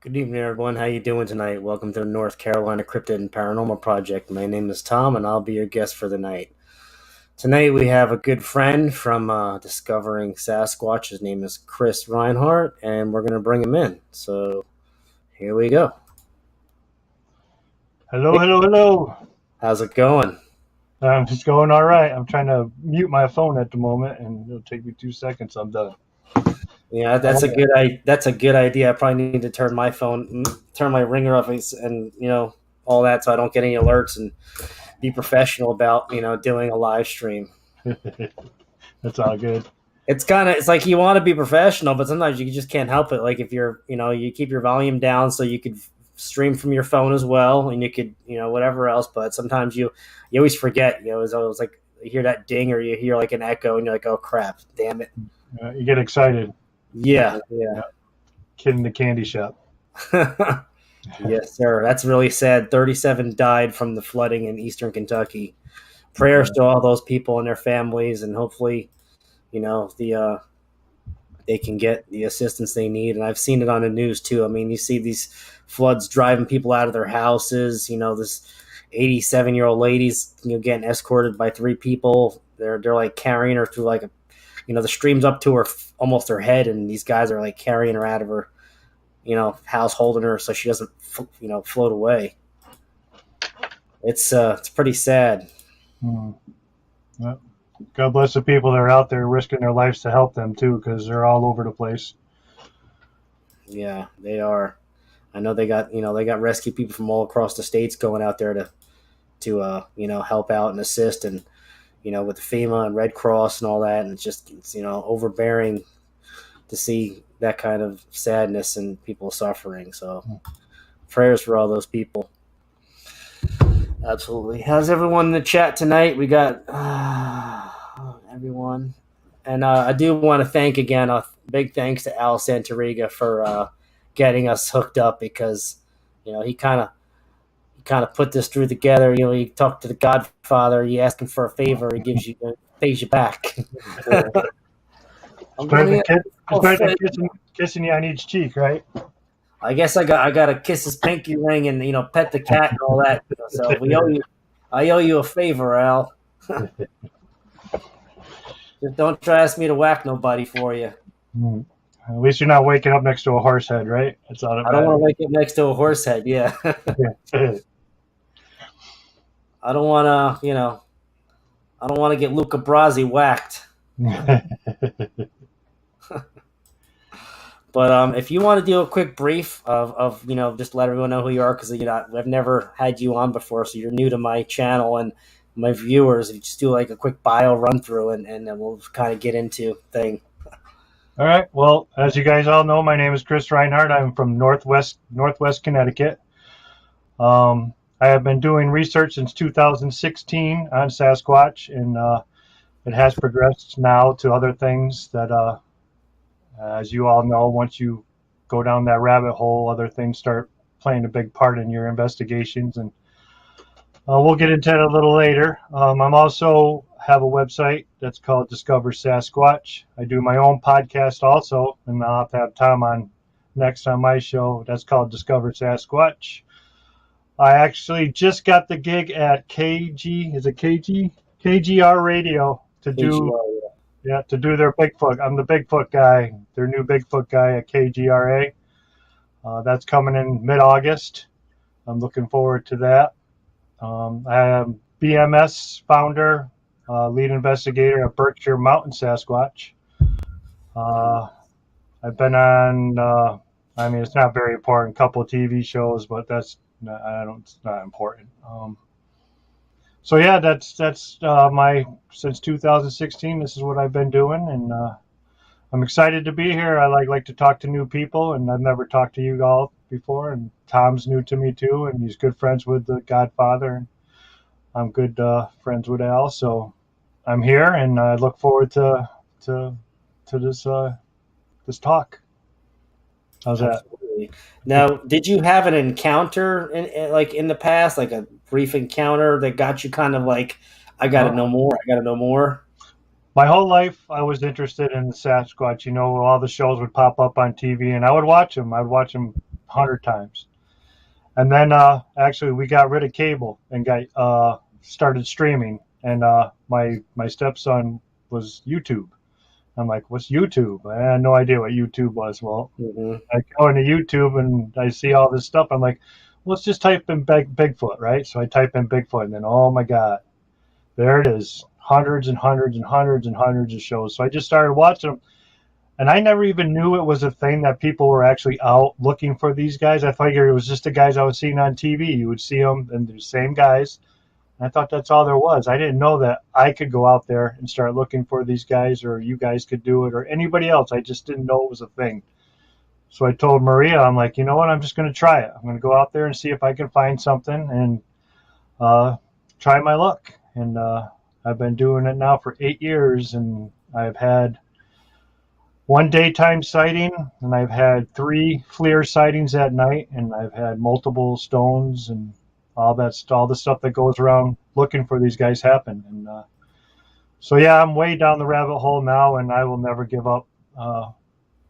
Good evening, everyone. How you doing tonight? Welcome to the North Carolina Cryptid and Paranormal Project. My name is Tom, and I'll be your guest for the night. Tonight we have a good friend from discovering Sasquatch. His name is Chris Reinhardt, and we're going to bring him in. So here we go. Hello, hello, hello. How's it going? It's going all right. I'm trying to mute my phone at the moment, and it'll take me 2 seconds. I'm done. Yeah, that's a good idea. I probably need to turn my ringer off, and all that, so I don't get any alerts, and be professional about doing a live stream. That's all good. It's like you want to be professional, but sometimes you just can't help it. Like if you keep your volume down so you could stream from your phone as well, and you could, whatever else. But sometimes you always forget. It's always like you hear that ding or you hear like an echo, and you're like, oh crap, damn it. You get excited. Yeah. Kid in the candy shop. Yes, sir. That's really sad. 37 died from the flooding in eastern Kentucky. Prayers to all those people and their families, and hopefully, they can get the assistance they need. And I've seen it on the news too. I mean, you see these floods driving people out of their houses. This 87-year-old lady's getting escorted by three people. They're like carrying her through like the stream's up to her almost her head, and these guys are like carrying her out of her house, holding her so she doesn't float away. It's pretty sad. Well, God bless the people that are out there risking their lives to help them too, because they're all over the place. Yeah, they are. I know they got rescue people from all across the states going out there to help out and assist, and with the FEMA and Red Cross and all that, and it's overbearing to see that kind of sadness and people suffering. So prayers for all those people. Absolutely. How's everyone in the chat tonight? We got everyone. And I do want to thank again, a big thanks to Al Santoriga for getting us hooked up, because he kind of put this through together. You talk to the Godfather, you ask him for a favor, he pays you back. Kissing you on each cheek, right? I guess I got to kiss his pinky ring and pet the cat and all that. So I owe you a favor, Al. Just don't try to ask me to whack nobody for you. At least you're not waking up next to a horse head, right? That's all that matters. I don't want to wake up next to a horse head. Yeah. I don't want to get Luca Brasi whacked. But if you want to do a quick brief of just let everyone know who you are, because I've never had you on before, so you're new to my channel and my viewers. If you just do like a quick bio run through, and then we'll kind of get into thing. All right. Well, as you guys all know, my name is Chris Reinhardt. I'm from Northwest Connecticut. I have been doing research since 2016 on Sasquatch, and it has progressed now to other things that, as you all know, once you go down that rabbit hole, other things start playing a big part in your investigations, and we'll get into it a little later. I'm also have a website that's called Discover Sasquatch. I do my own podcast also, and I'll have to have Tom on next on my show. That's called Discover Sasquatch. I actually just got the gig at KGR Radio to do their Bigfoot. I'm the Bigfoot guy, their new Bigfoot guy at KGRA. That's coming in mid-August. I'm looking forward to that. I am BMS founder, lead investigator at Berkshire Mountain Sasquatch. I've been on, it's not very important, couple of TV shows, but it's not important. So yeah, that's my since 2016. This is what I've been doing, and I'm excited to be here. I like to talk to new people, and I've never talked to you all before. And Tom's new to me too, and he's good friends with the Godfather, and I'm good friends with Al. So I'm here, and I look forward to this talk. How's that? Absolutely. Now, did you have an encounter in the past, like a brief encounter that got you kind of like, I got to know more. I got to know more. My whole life, I was interested in the Sasquatch. All the shows would pop up on TV, and I would watch them. I'd watch them 100 times. And then actually we got rid of cable and got started streaming. And my stepson was YouTube. I'm like, what's YouTube? I had no idea what YouTube was. Well, Mm-hmm. I go into YouTube and I see all this stuff. I'm like, let's just type in Bigfoot, right? So I type in Bigfoot, and then oh my God, there it is, hundreds and hundreds and hundreds and hundreds of shows. So I just started watching them, and I never even knew it was a thing that people were actually out looking for these guys. I figured it was just the guys I was seeing on TV. You would see them, and the same guys. And I thought that's all there was. I didn't know that I could go out there and start looking for these guys, or you guys could do it, or anybody else. I just didn't know it was a thing. So I told Maria, I'm like, you know what? I'm just going to try it. I'm going to go out there and see if I can find something and try my luck. And I've been doing it now for 8 years, and I've had one daytime sighting, and I've had 3 FLIR sightings at night, and I've had multiple stones and all the stuff that goes around looking for these guys happen. And so yeah, I'm way down the rabbit hole now, and I will never give up.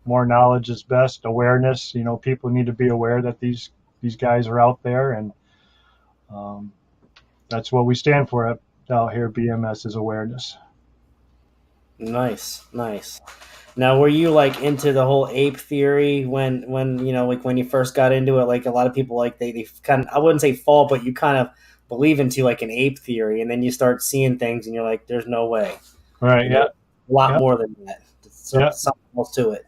More knowledge is best. Awareness, people need to be aware that these guys are out there, and that's what we stand for out here. BMS is awareness. Nice. Now, were you like into the whole ape theory when like when you first got into it? Like a lot of people, like they kind of, I wouldn't say fall, but you kind of believe into like an ape theory, and then you start seeing things, and you're like, "There's no way." Right? Yeah. A lot more than that. Something else to it.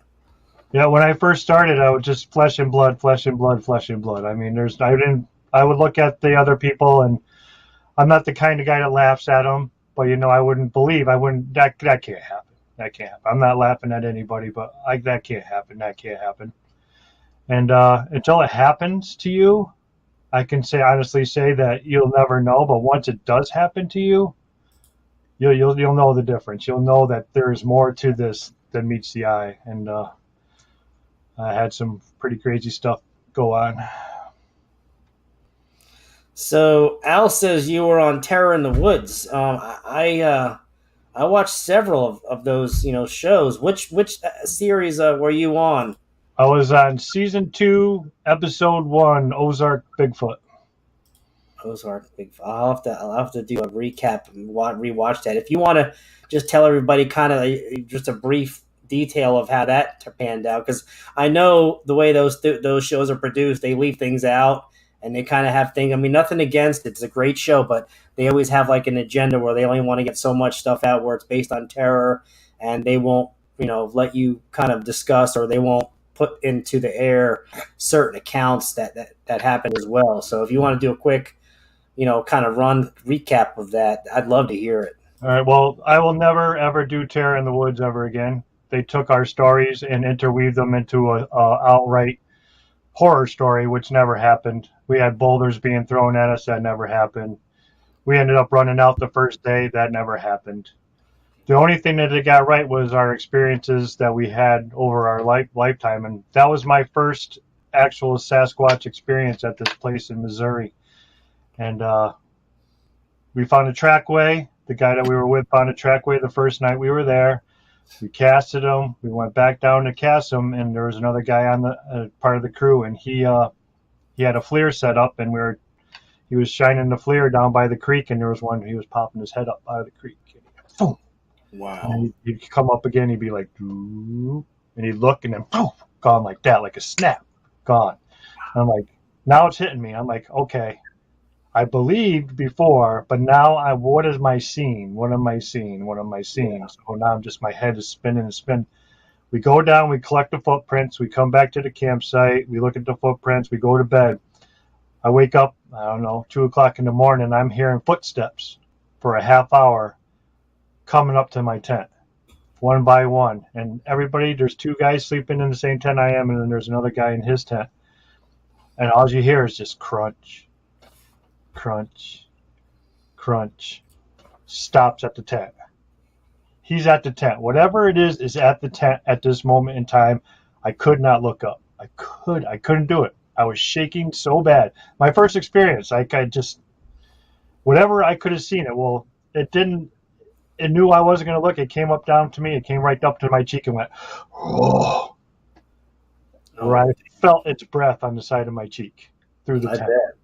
Yeah. When I first started, I was just flesh and blood, flesh and blood, flesh and blood. I mean, I would look at the other people, and I'm not the kind of guy that laughs at them, but I wouldn't believe. That can't happen. That can't happen. I'm not laughing at anybody, but that can't happen. That can't happen. And until it happens to you, I can honestly say that you'll never know. But once it does happen to you, you'll know the difference. You'll know that there's more to this than meets the eye. And I had some pretty crazy stuff go on. So Al says you were on Terror in the Woods. I watched several of those shows. Which series were you on? I was on season 2, episode 1, Ozark Bigfoot. Ozark Bigfoot. I'll have to do a recap and rewatch that. If you want to just tell everybody kind of just a brief detail of how that panned out, because I know the way those shows are produced, they leave things out. And they kind of have things. I mean, nothing against it. It's a great show, but they always have like an agenda where they only want to get so much stuff out where it's based on terror, and they won't, let you kind of discuss, or they won't put into the air certain accounts that happen as well. So if you want to do a quick, kind of recap of that, I'd love to hear it. All right. Well, I will never ever do Terror in the Woods ever again. They took our stories and interweaved them into a outright horror story, which never happened. We had boulders being thrown at us. That never happened. We ended up running out the first day. That never happened. The only thing that it got right was our experiences that we had over our lifetime. And that was my first actual Sasquatch experience at this place in Missouri. And we found a trackway. The guy that we were with found a trackway the first night we were there. We casted him. We went back down to cast him, and there was another guy on the part of the crew, and he had a FLIR set up, and he was shining the FLIR down by the creek, and there was one, he was popping his head up out of the creek. Boom. Wow. And he'd come up again. He'd be like, and he'd look, and then boom, gone like that, like a snap, gone. And I'm like, now it's hitting me. I'm like, okay, I believed before, but now what is my scene? What am I seeing? What am I seeing? Yeah. So now my head is spinning and spinning. We go down, we collect the footprints, we come back to the campsite, we look at the footprints, we go to bed. I wake up, 2 o'clock in the morning, I'm hearing footsteps for a half hour coming up to my tent, one by one. And everybody, there's 2 guys sleeping in the same tent I am, and then there's another guy in his tent. And all you hear is just crunch, crunch, crunch. Stops at the tent. He's at the tent. Whatever it is at the tent at this moment in time. I could not look up. I couldn't do it. I was shaking so bad. My first experience, I just, whatever I could have seen it. Well, it didn't, it knew I wasn't going to look. It came up down to me. It came right up to my cheek and went, oh. where I felt its breath on the side of my cheek through the I tent. bet.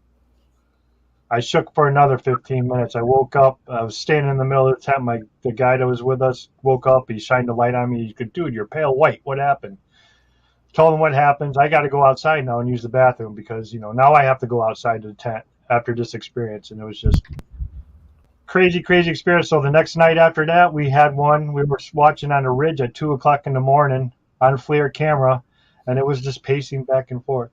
I shook for another 15 minutes. I woke up. I was standing in the middle of the tent. The guy that was with us woke up. He shined a light on me. He goes, "Dude, you're pale white. What happened?" Told him what happens. I got to go outside now and use the bathroom because, now I have to go outside to the tent after this experience. And it was just crazy, crazy experience. So the next night after that, we had one. We were watching on a ridge at 2 o'clock in the morning on a FLIR camera, and it was just pacing back and forth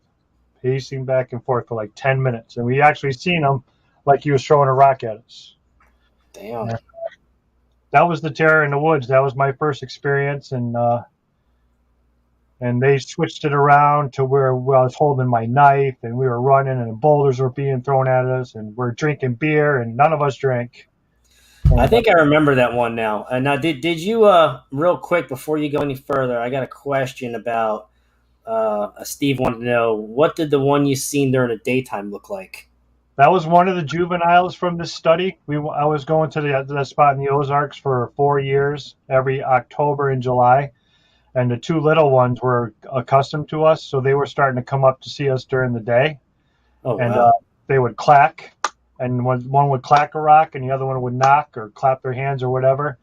for like 10 minutes. And we actually seen him like he was throwing a rock at us. Damn. And that was the terror in the woods. That was my first experience. And they switched it around to where I was holding my knife and we were running and boulders were being thrown at us and we're drinking beer and none of us drank. I think I remember that one now. Now, did you real quick before you go any further? I got a question about. Steve wanted to know, what did the one you seen during the daytime look like? That was one of the juveniles from this study. I was going to the spot in the Ozarks for 4 years, every October and July. And the two little ones were accustomed to us, so they were starting to come up to see us during the day. Oh, and wow. They would clack, and one would clack a rock, and the other one would knock or clap their hands or whatever.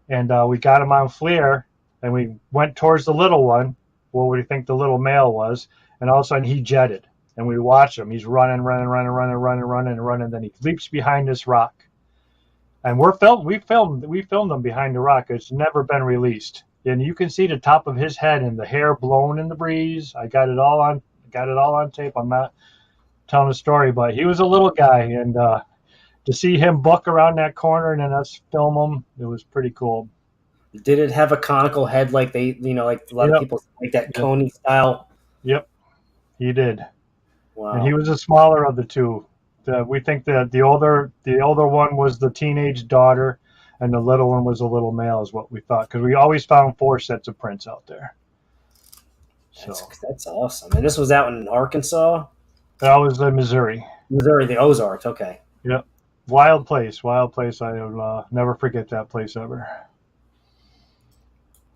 And we got them on FLIR, and we went towards the little one, what would you think the little male was, and all of a sudden he jetted. And we watch him. He's running, then he leaps behind this rock. And we filmed him behind the rock. It's never been released. And you can see the top of his head and the hair blown in the breeze. I got it all on tape. I'm not telling a story, but he was a little guy, and to see him buck around that corner and then us film him, it was pretty cool. Did it have a conical head like like a lot of people like that coney style? Yep, he did. Wow. And he was the smaller of the two. We think that the older one was the teenage daughter, and the little one was a little male, is what we thought, because we always found 4 sets of prints out there. That's awesome. And this was out in Arkansas? That was in Missouri. Missouri, the Ozarks. Okay. Yep. Wild place. I'll never forget that place ever.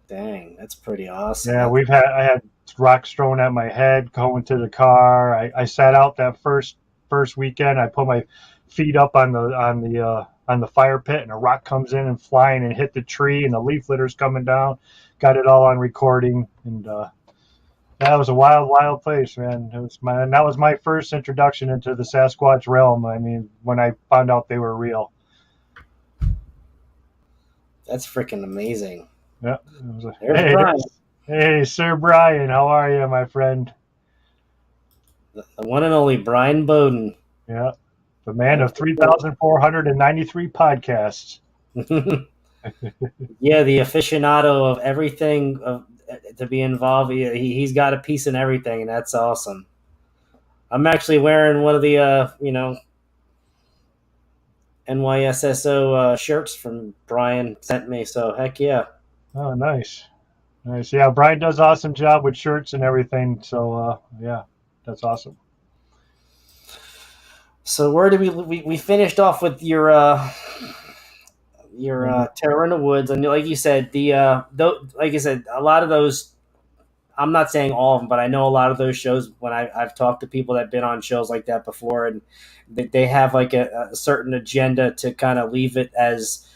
Dang, that's pretty awesome. Yeah, I had rocks thrown at my head going to the car. I sat out that first weekend. I put my feet up on the fire pit, and a rock comes in and flying and hit the tree, and the leaf litter's coming down. Got it all on recording, and that was a wild, wild place, man. That was my first introduction into the Sasquatch realm. I mean, when I found out they were real. That's freaking amazing. Yeah. There's Brian. Hey, Sir Brian, how are you, my friend? The one and only Brian Bowden. Yeah, the man of 3,493 podcasts. Yeah, the aficionado of everything to be involved. He's got a piece in everything, and that's awesome. I'm actually wearing one of the NYSSO shirts from Brian sent me. So heck yeah. Oh, nice. Yeah, Brian does an awesome job with shirts and everything. So yeah, that's awesome. So where did we finished off with your terror in the woods, and like you said, a lot of those. I'm not saying all of them, but I know a lot of those shows. When I've talked to people that've been on shows like that before, and they have like a certain agenda to kind of leave it as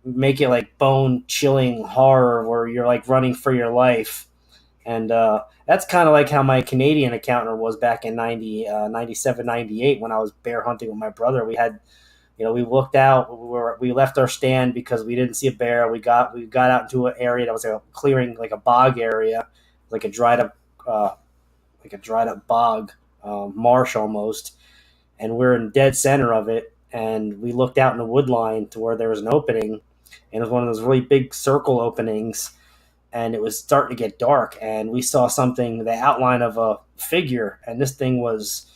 make it like bone chilling horror where you're like running for your life. And that's kind of like how my Canadian encounter was back in 97, 98 when I was bear hunting with my brother. We had, we looked out, we left our stand because we didn't see a bear. We got out into an area that was a clearing, like a bog area, like a dried up bog, marsh almost. And we're in dead center of it. And we looked out in the wood line to where there was an opening, and it was one of those really big circle openings. And it was starting to get dark, and we saw something, the outline of a figure, and this thing was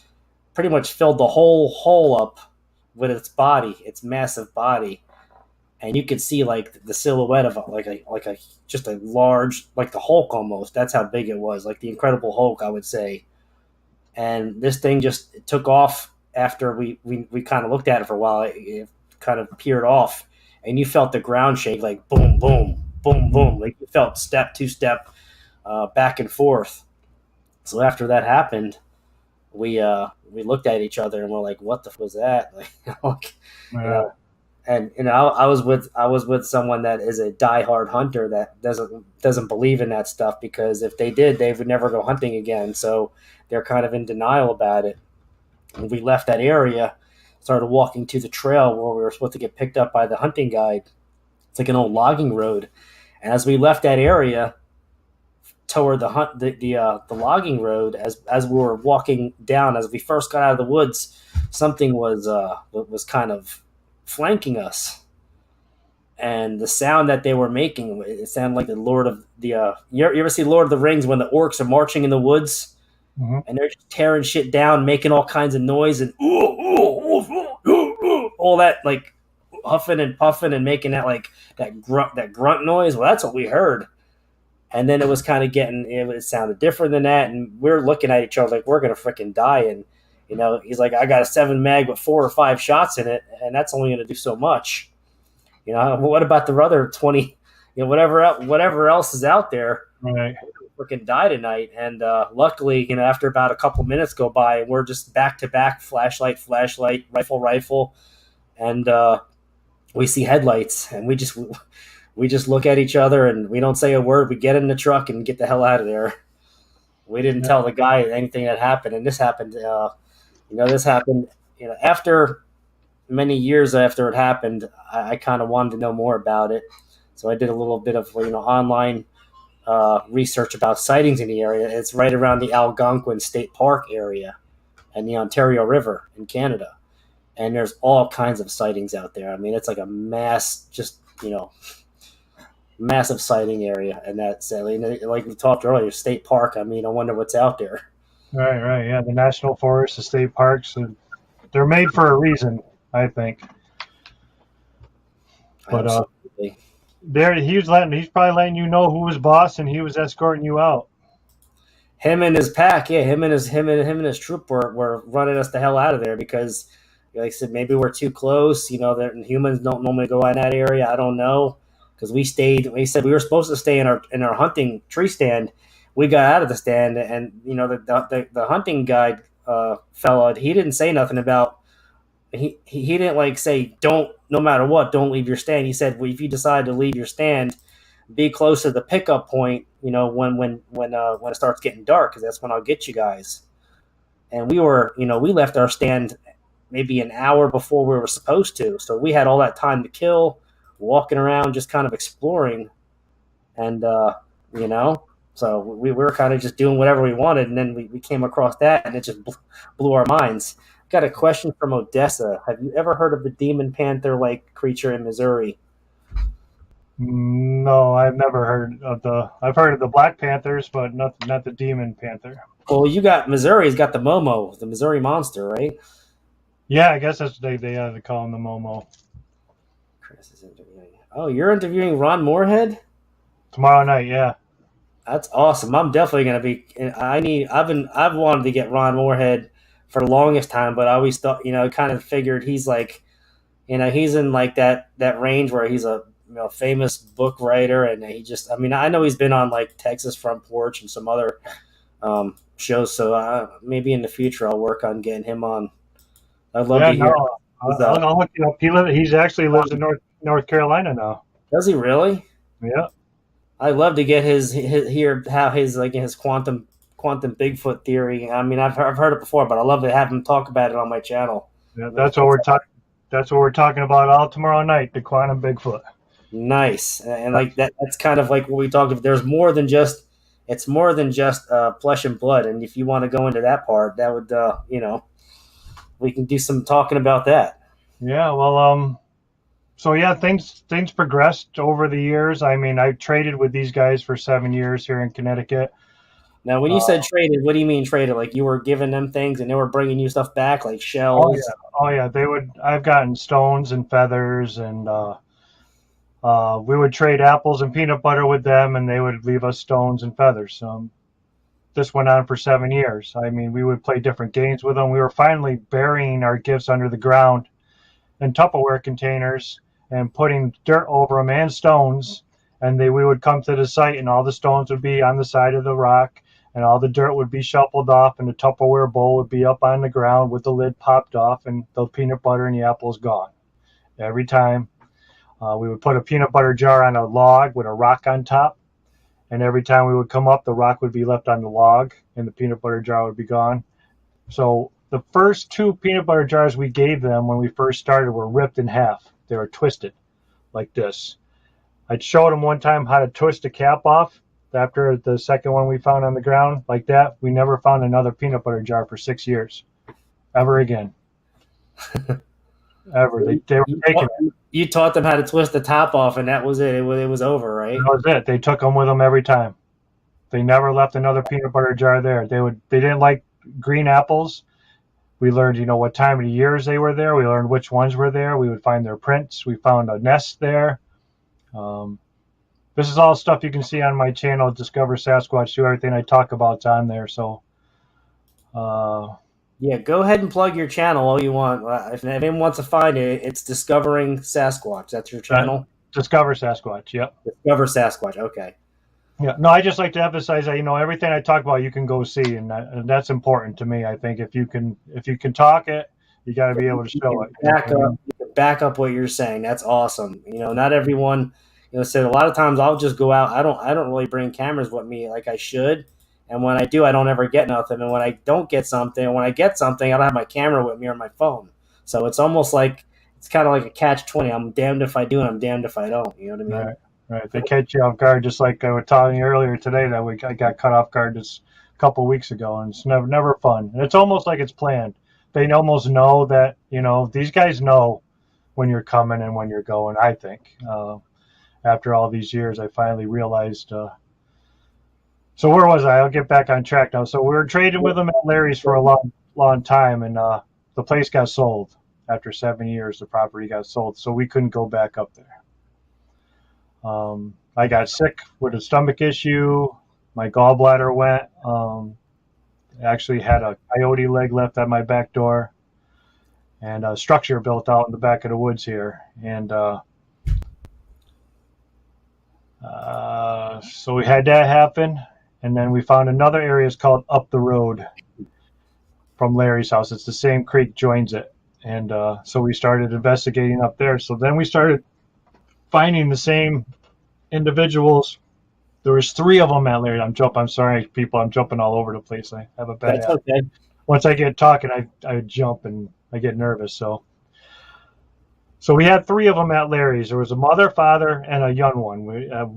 pretty much filled the whole hole up with its body, its massive body, and you could see like the silhouette of just a large, like the Hulk almost. That's how big it was, like the Incredible Hulk, I would say. And this thing just took off after we kind of looked at it for a while. It kind of peered off, and you felt the ground shake, like boom, boom. Boom, boom. Like you felt step, 2 step back and forth. So after that happened, we looked at each other and we're like, "What the f- was that?" Like, you Yeah. know, and I was with someone that is a diehard hunter that doesn't believe in that stuff, because if they did, they would never go hunting again. So they're kind of in denial about it. And we left that area, started walking to the trail where we were supposed to get picked up by the hunting guide. It's like an old logging road. And as we left that area toward the logging road, as we were walking down, as we first got out of the woods, something was kind of flanking us, and the sound that they were making, it sounded like the Lord of the you ever see Lord of the Rings when the orcs are marching in the woods Hmm. and they're just tearing shit down, making all kinds of noise and all that, like huffing and puffing and making that like that grunt noise. Well, that's what we heard. And then it was kind of it sounded different than that, and we're looking at each other like we're gonna freaking die. And he's like, I got a 7 mag with 4 or 5 shots in it, and that's only gonna do so much. What about the other 20? Whatever else is out there, Right. freaking die tonight. And luckily, after about a couple minutes go by, we're just back to back, flashlight, rifle, and we see headlights, and we just look at each other and we don't say a word. We get in the truck and get the hell out of there. We didn't Yeah. tell the guy anything that happened, and this happened. This happened. After many years after it happened, I kind of wanted to know more about it, so I did a little bit of online research about sightings in the area. It's right around the Algonquin State Park area and the Ontario River in Canada, and there's all kinds of sightings out there. I mean, it's like a massive sighting area, and that's like we talked earlier, state park. I mean, I wonder what's out there. Right. Right. Yeah. The national forests, the state parks, they're made for a reason, I think. But Absolutely. there, he's probably letting you know who was boss, and he was escorting you out. Him and his pack, yeah, him and his troop were running us the hell out of there, because, like I said, maybe we're too close. That humans don't normally go in that area. I don't know, because we stayed. We said we were supposed to stay in our hunting tree stand. We got out of the stand, and the hunting guide fella, he didn't say nothing about. He didn't like say, don't, no matter what, don't leave your stand. He said, well, if you decide to leave your stand, be close to the pickup point. When it starts getting dark, because that's when I'll get you guys. And we left our stand maybe an hour before we were supposed to, so we had all that time to kill, walking around, just kind of exploring, and you know, so we were kind of just doing whatever we wanted, and then we came across that, and it just blew our minds. Got a question from Odessa. Have you ever heard of the demon panther like creature in Missouri? No, I've never heard of the. I've heard of the Black Panthers, but not the Demon Panther. Well, Missouri's got the Momo, the Missouri Monster, right? Yeah, I guess that's what they call him, the Momo. Chris is interviewing. Oh, you're interviewing Ron Moorhead? Tomorrow night, yeah. That's awesome. I'm definitely gonna be. I've wanted to get Ron Moorhead for the longest time, but I always thought, kind of figured he's like, he's in like that range where he's a famous book writer, and I mean, I know he's been on like Texas Front Porch and some other shows, so maybe in the future I'll work on getting him on. I'd love Yeah, to hear. no, I'll look it up. He's actually lives in North Carolina now. Does he really? Yeah, I'd love to get his hear how his quantum Bigfoot theory. I mean, I've heard it before, but I love to have him talk about it on my channel. yeah. That's what we're talking about all tomorrow night. The quantum Bigfoot. Nice, and like that's kind of like what we talked about. There's more than just it's more than just flesh and blood. And if you want to go into that part, that would we can do some talking about that. Yeah, well, so yeah, things progressed over the years. I mean, I traded with these guys for 7 years here in Connecticut. Now, when you said traded, what do you mean traded? Like you were giving them things and they were bringing you stuff back, like Oh shells? yeah, oh yeah. They would. I've gotten stones and feathers, and we would trade apples and peanut butter with them, and they would leave us stones and feathers. This went on for 7 years. I mean, we would play different games with them. We were finally burying our gifts under the ground in Tupperware containers and putting dirt over them and stones. And we would come to the site, and all the stones would be on the side of the rock, and all the dirt would be shuffled off, and the Tupperware bowl would be up on the ground with the lid popped off, and the peanut butter and the apples gone. Every time. We would put a peanut butter jar on a log with a rock on top, and every time we would come up, the rock would be left on the log, and the peanut butter jar would be gone. So the first 2 peanut butter jars we gave them when we first started were ripped in half. They were twisted like this. I showed them one time how to twist the cap off. After the second one we found on the ground like that, we never found another peanut butter jar for 6 years, ever again. Ever. They were taking it. You taught them how to twist the top off, and that was it. It was over, right? That was it. They took them with them every time. They never left another peanut butter jar there. They didn't like green apples. We learned, what time of the years they were there. We learned which ones were there. We would find their prints. We found a nest there. This is all stuff you can see on my channel, Discover Sasquatch. Everything I talk about is on there. So, yeah, go ahead and plug your channel all you want. If anyone wants to find it, it's Discovering Sasquatch. That's your channel? Discover Sasquatch, yep. Discover Sasquatch, okay. Yeah, no, I just like to emphasize that, everything I talk about you can go see, and that's important to me. I think if you can talk it, you got to be able to show it. Back up what you're saying. That's awesome. Not everyone, said a lot of times I'll just go out. I don't really bring cameras with me like I should. And when I do, I don't ever get nothing. And when I don't get something, when I get something, I don't have my camera with me or my phone. So it's almost like, it's kind of like a catch-20. I'm damned if I do and I'm damned if I don't. You know what I mean? Right. They catch you off guard, just like I was telling you earlier today that I got caught off guard just a couple of weeks ago, and it's never fun. And it's almost like it's planned. They almost know that, these guys know when you're coming and when you're going, I think. After all these years, I finally realized... So where was I? I'll get back on track now. So we were trading with them at Larry's for a long time, and the place got sold. After 7 years, the property got sold, so we couldn't go back up there. I got sick with a stomach issue. My gallbladder went. I actually had a coyote leg left at my back door, and a structure built out in the back of the woods here. And so we had that happen. And then we found another area. It's called Up the Road from Larry's house. It's the same creek joins it. And so we started investigating up there. So then we started finding the same individuals. There was 3 of them at Larry. I'm sorry, people. I'm jumping all over the place. I have a bad That's okay. Once I get talking, I jump and I get nervous. So we had 3 of them at Larry's. There was a mother, father, and a young one.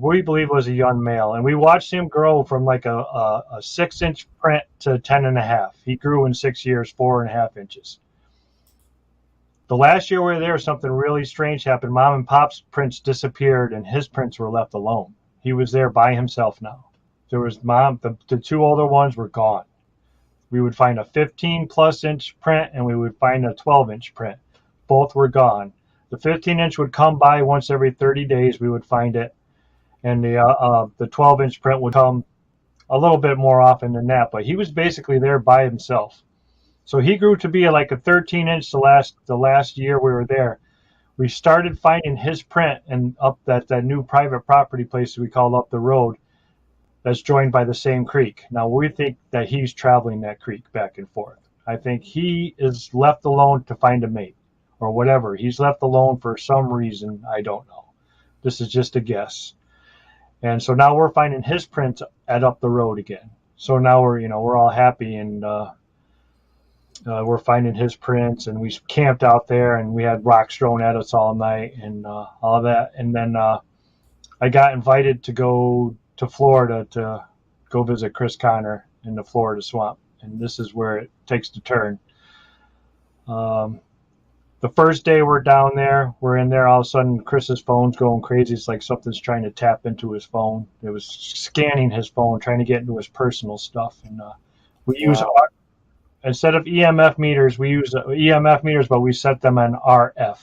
We believe was a young male. And we watched him grow from like a 6-inch print to 10.5. He grew in 6 years, 4.5 inches. The last year we were there, something really strange happened. Mom and Pop's prints disappeared, and his prints were left alone. He was there by himself now. There was Mom, the 2 older ones were gone. We would find a 15-plus inch print, and we would find a 12-inch print. Both were gone. The 15-inch would come by once every 30 days. We would find it, and the 12-inch print would come a little bit more often than that. But he was basically there by himself. So he grew to be like a 13-inch the last year we were there. We started finding his print and up that new private property place we call Up the Road, that's joined by the same creek. Now we think that he's traveling that creek back and forth. I think he is left alone to find a mate. Or whatever. He's left alone for some reason. I don't know. This is just a guess. And so now we're finding his prints at Up the Road again. So now we're all happy, and we're finding his prints, and we camped out there, and we had rocks thrown at us all night and all that. And then I got invited to go to Florida to go visit Chris Connor in the Florida swamp. And this is where it takes the turn. The first day we're down there, we're in there, all of a sudden Chris's phone's going crazy. It's like something's trying to tap into his phone. It was scanning his phone, trying to get into his personal stuff. And we use, instead of EMF meters, we use EMF meters, but we set them on RF.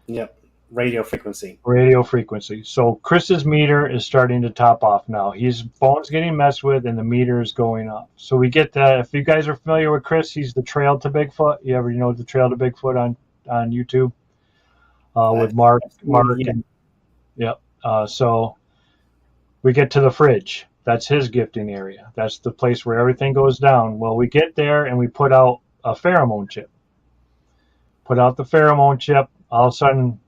Yep, radio frequency. Radio frequency. So Chris's meter is starting to top off now. His phone's getting messed with, and the meter is going up. So we get that. If you guys are familiar with Chris, he's the Trail to Bigfoot. You ever know the Trail to Bigfoot on YouTube with Mark yeah. and yep. So we get to the fridge. That's his gifting area. That's the place where everything goes down. Well, we get there and we put out a pheromone chip. Put out the pheromone chip. All of a sudden,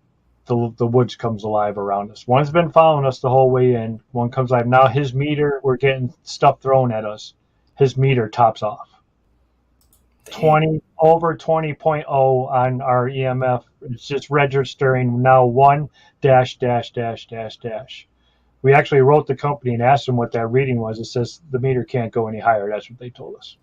the woods comes alive around us. One's been following us the whole way in. One comes alive. Now his meter, we're getting stuff thrown at us. His meter tops off. 20 over 20.0 on our EMF. It's just registering now 1 dash dash dash dash dash. We actually wrote the company and asked them what that reading was. It says the meter can't go any higher. That's what they told us.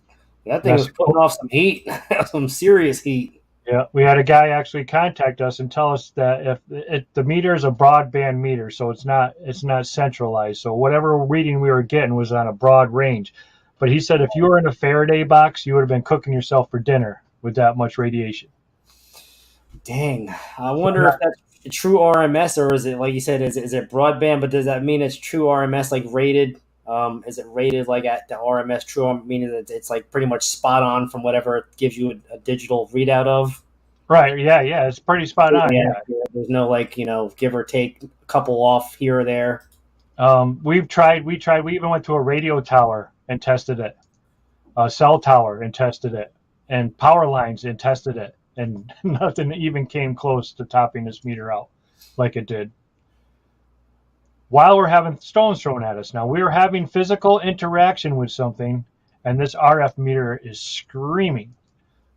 That thing was putting off some heat, some serious heat. Yeah, we had a guy actually contact us and tell us that if the meter is a broadband meter, so it's not centralized. So whatever reading we were getting was on a broad range. But he said if you were in a Faraday box, you would have been cooking yourself for dinner with that much radiation. Dang, I wonder if that's true RMS, or is it, like you said, is it broadband? But does that mean it's true RMS, like rated? Is it rated like at the RMS true, meaning that it's like pretty much spot on from whatever it gives you a digital readout of? Right. Yeah. It's pretty spot on. Yeah. There's no, like, give or take a couple off here or there. We even went to a radio tower and tested it, a cell tower and tested it, and power lines and tested it, and nothing even came close to topping this meter out like it did. While we're having stones thrown at us. Now, we were having physical interaction with something, and this RF meter is screaming.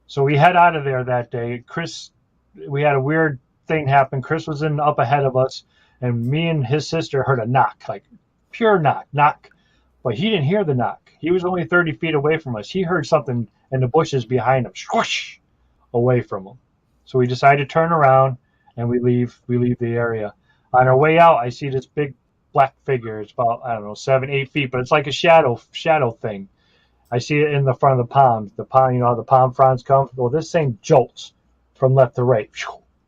So we head out of there that day. We had a weird thing happen. Chris was up ahead of us, and me and his sister heard a knock, like pure knock. But he didn't hear the knock. He was only 30 feet away from us. He heard something in the bushes behind him, swoosh, away from him. So we decided to turn around, and we leave the area. On our way out, I see this big black figure. It's about, I don't know, 7-8 feet, but it's like a shadow thing. I see it in the front of the palms. The palm, how the palm fronds come? Well, this thing jolts from left to right,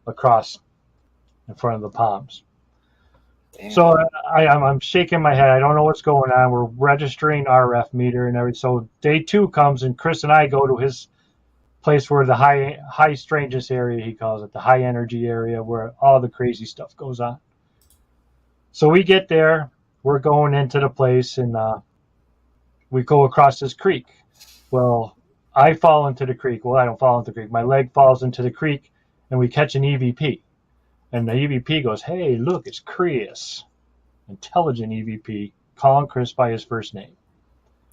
across in front of the palms. Damn. So I'm shaking my head. I don't know what's going on. We're registering RF meter and everything. So day 2 comes, and Chris and I go to his place where the high strangeness area, he calls it, the high energy area, where all the crazy stuff goes on. So we get there, we're going into the place, and we go across this creek. Well, I fall into the creek. Well, I don't fall into the creek. My leg falls into the creek, and we catch an EVP. And the EVP goes, "Hey, look, it's Chris." Intelligent EVP, calling Chris by his first name.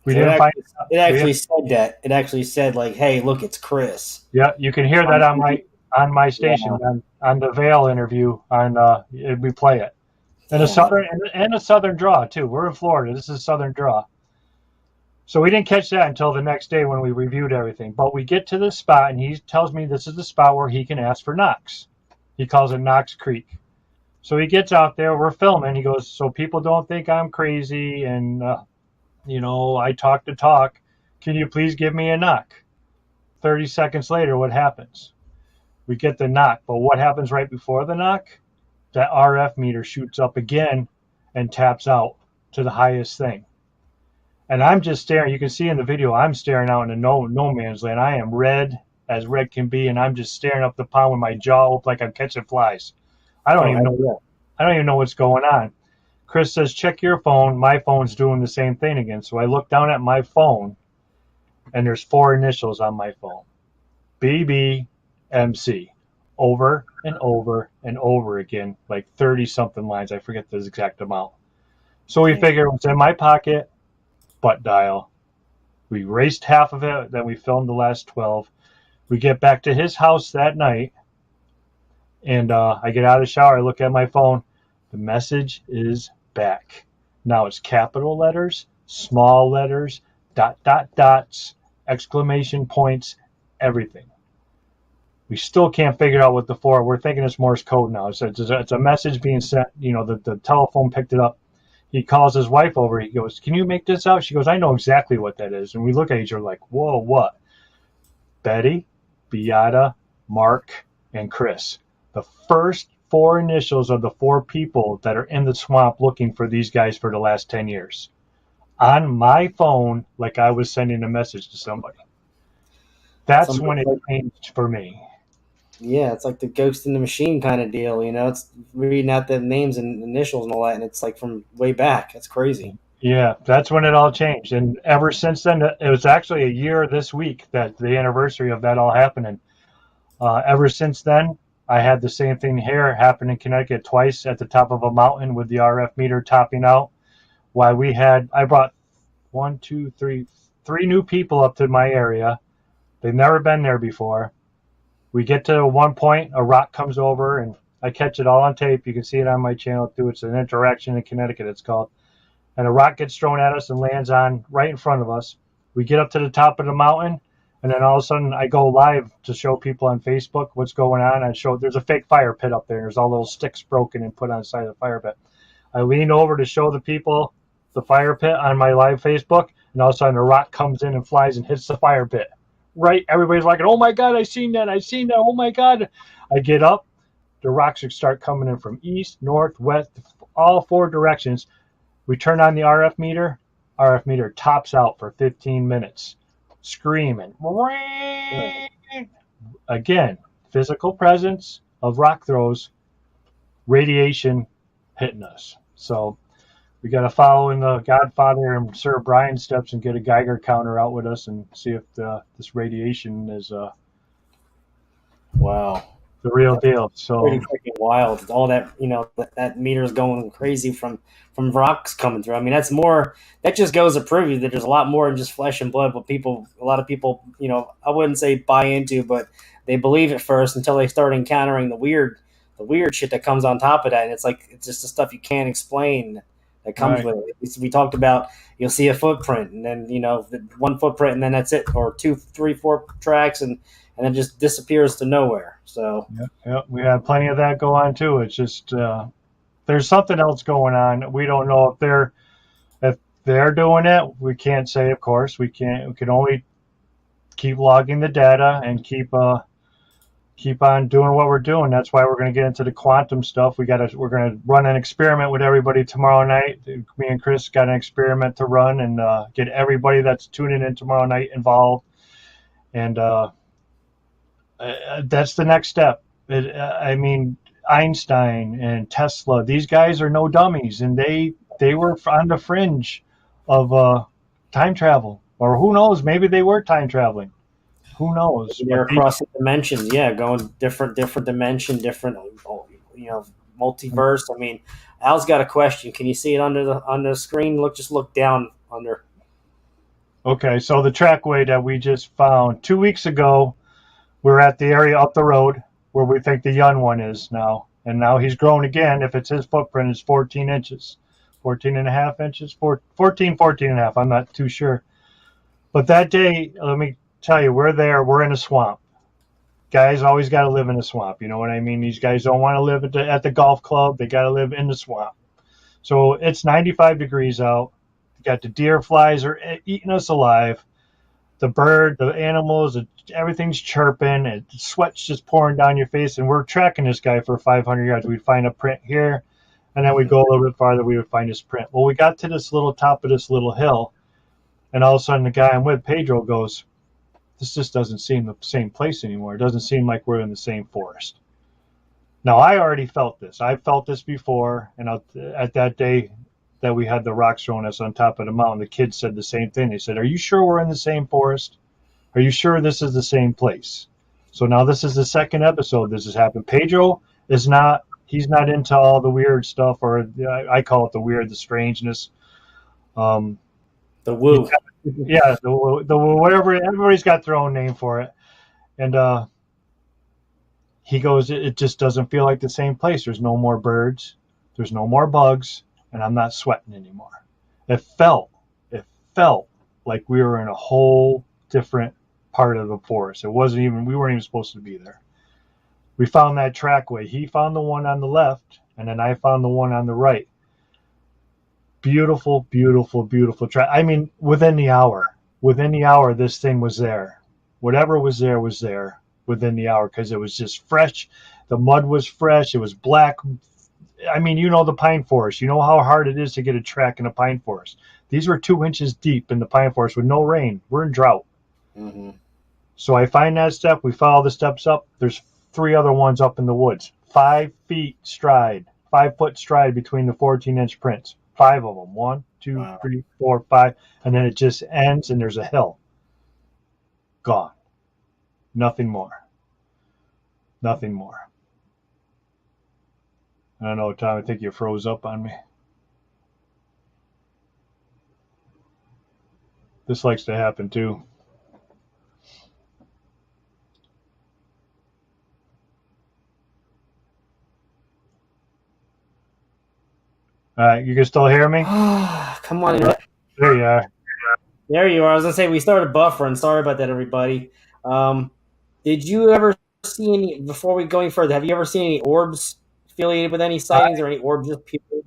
It actually said that. It actually said, like, "Hey, look, it's Chris." Yeah, you can hear that on my station, on the Vail interview. We play it. And a southern draw too. We're in Florida. This is a southern draw. So we didn't catch that until the next day when we reviewed everything. But we get to this spot, and he tells me this is the spot where he can ask for Knox. He calls it Knox Creek. So he gets out there. We're filming. He goes, "So people don't think I'm crazy, and I talk the talk. Can you please give me a knock?" 30 seconds later, what happens? We get the knock. But what happens right before the knock? That RF meter shoots up again and taps out to the highest thing. And I'm just staring. You can see in the video, I'm staring out into no man's land. I am red as red can be, and I'm just staring up the pond with my jaw up like I'm catching flies. I don't even know what's going on. Chris says, "Check your phone." My phone's doing the same thing again. So I look down at my phone, and there's 4 initials on my phone. BBMC. Over and over and over again, like 30-something lines. I forget the exact amount. So we figured it was in my pocket, butt dial. We erased half of it, then we filmed the last 12. We get back to his house that night, and I get out of the shower. I look at my phone. The message is back. Now it's capital letters, small letters, dots, exclamation points, everything. We still can't figure out what the 4. We're thinking it's Morse code now. It's a message being sent. The telephone picked it up. He calls his wife over. He goes, "Can you make this out?" She goes, "I know exactly what that is." And we look at each other like, "Whoa, what?" Betty, Beata, Mark, and Chris. The first 4 initials of the 4 people that are in the swamp looking for these guys for the last 10 years. On my phone, like I was sending a message to somebody. That's when it changed for me. Yeah, it's like the Ghost in the Machine kind of deal, It's reading out the names and initials and all that, and it's like from way back. That's crazy. Yeah, that's when it all changed. And ever since then, it was actually a year this week that the anniversary of that all happening. Ever since then, I had the same thing here happen in Connecticut twice at the top of a mountain with the RF meter topping out. Why I brought one, two, three new people up to my area. They've never been there before. We get to one point, a rock comes over, and I catch it all on tape. You can see it on my channel too. It's an interaction in Connecticut, it's called. And a rock gets thrown at us and lands on right in front of us. We get up to the top of the mountain, and then all of a sudden I go live to show people on Facebook what's going on. I show there's a fake fire pit up there. There's all those sticks broken and put on the side of the fire pit. I lean over to show the people the fire pit on my live Facebook, and all of a sudden a rock comes in and flies and hits the fire pit. Right, everybody's like, "Oh my God, I seen that! Oh my God!" I get up, the rocks start coming in from east, north, west, all four directions. We turn on the RF meter. RF meter tops out for 15 minutes, screaming. Again, physical presence of rock throws, radiation hitting us. So we got to follow in the Godfather and Sir Brian steps and get a Geiger counter out with us and see if this radiation is Wow. the real deal. So Pretty freaking wild. All that, that meter is going crazy from rocks coming through. I mean, that just goes to prove you that there's a lot more than just flesh and blood. But a lot of people, I wouldn't say buy into, but they believe it first until they start encountering the weird shit that comes on top of that. And it's just the stuff you can't explain that comes right. with it. We talked about, you'll see a footprint, and then one footprint, and then that's it, or 2, 3, 4 tracks, and then just disappears to nowhere. So yeah, we have plenty of that go on too. It's just there's something else going on. We don't know if they're doing it. We can't say, of course. We can only keep logging the data and keep on doing what we're doing. That's why we're going to get into the quantum stuff. We're going to run an experiment with everybody tomorrow night. Me and Chris got an experiment to run and get everybody that's tuning in tomorrow night involved. And that's the next step. I mean, Einstein and Tesla, these guys are no dummies, and they were on the fringe of time travel. Or who knows, maybe they were time traveling. Who knows? They're across the dimensions, going different dimension, different, multiverse. I mean, Al's got a question. Can you see it on the screen? Just look down under. Okay, so the trackway that we just found 2 weeks ago, we're at the area up the road where we think the young one is now. And now he's grown again. If it's his footprint, it's 14 inches. 14 and a half inches? 14 and a half. I'm not too sure. But that day, let me tell you, we're in a swamp. Guys always got to live in a swamp. You know what I mean? These guys don't want to live at the golf club. They got to live in the swamp. So it's 95 degrees out. You got the deer flies are eating us alive. The bird, the animals, everything's chirping. And sweat's just pouring down your face. And we're tracking this guy for 500 yards. We'd find a print here. And then we'd go a little bit farther. We would find his print. Well, we got to this little top of this little hill. And all of a sudden, the guy I'm with, Pedro, goes, "This just doesn't seem the same place anymore. It doesn't seem like we're in the same forest." Now, I already felt this. I felt this before. And at that day that we had the rocks thrown us on top of the mountain, the kids said the same thing. They said, "Are you sure we're in the same forest? Are you sure this is the same place?" So now this is the second episode this has happened. Pedro is not, he's not into all the weird stuff, or I call it the strangeness. The woo. Yeah, the whatever, everybody's got their own name for it. And he goes, it just doesn't feel like the same place. There's no more birds. There's no more bugs. And I'm not sweating anymore. It felt like we were in a whole different part of the forest. We weren't even supposed to be there. We found that trackway. He found the one on the left, and then I found the one on the right. Beautiful, beautiful, beautiful track. I mean, within the hour, this thing was there. Whatever was there within the hour, because it was just fresh. The mud was fresh. It was black. I mean, the pine forest. You know how hard it is to get a track in a pine forest. These were 2 inches deep in the pine forest with no rain. We're in drought. Mm-hmm. So I find that step. We follow the steps up. There's 3 other ones up in the woods. 5 foot stride between the 14-inch prints. 5 of them. 1, two, Wow. 3, 4, 5, and then it just ends and there's a hill. Gone. Nothing more. Nothing more. I don't know, Tom. I think you froze up on me. This likes to happen too. All right, you can still hear me? Come on. There you are. There you are. I was gonna say we started buffering. Sorry about that, everybody. Um, did you ever see any before we go any further? Have you ever seen any orbs affiliated with any sightings or any orbs just people?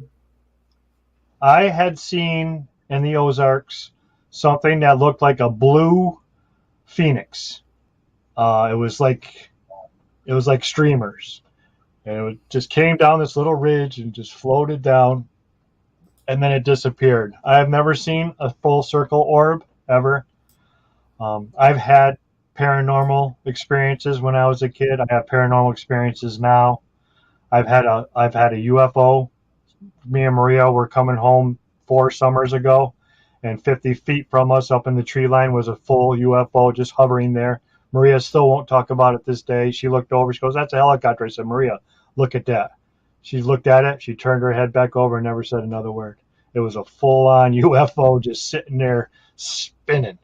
I had seen in the Ozarks something that looked like a blue phoenix. It was like streamers, and it just came down this little ridge and just floated down, and then it disappeared. I have never seen a full circle orb ever. I've had paranormal experiences when I was a kid. I have paranormal experiences now. I've had a UFO. Me and Maria were coming home 4 summers ago, and 50 feet from us up in the tree line was a full UFO just hovering there. Maria still won't talk about it this day. She looked over. She goes, "That's a helicopter." I said, "Maria, look at that." She looked at it. She turned her head back over and never said another word. It was a full-on UFO just sitting there spinning.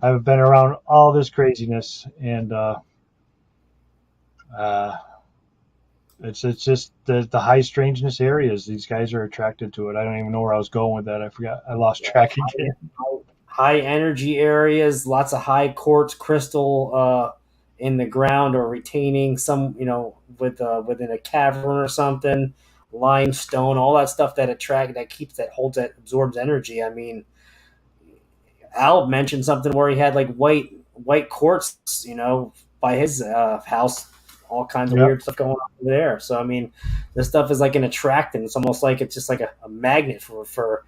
I've been around all this craziness, and uh, it's just the high strangeness areas. These guys are attracted to it. I don't even know where I was going with that. I forgot. I lost track again. High energy areas, lots of high quartz crystal in the ground or retaining some, within a cavern or something, limestone, all that stuff that keeps that holds that absorbs energy. I mean, Al mentioned something where he had like white quartz, by his house, all kinds of Yep. weird stuff going on there. So I mean, this stuff is like an attractant. It's almost like it's just like a magnet for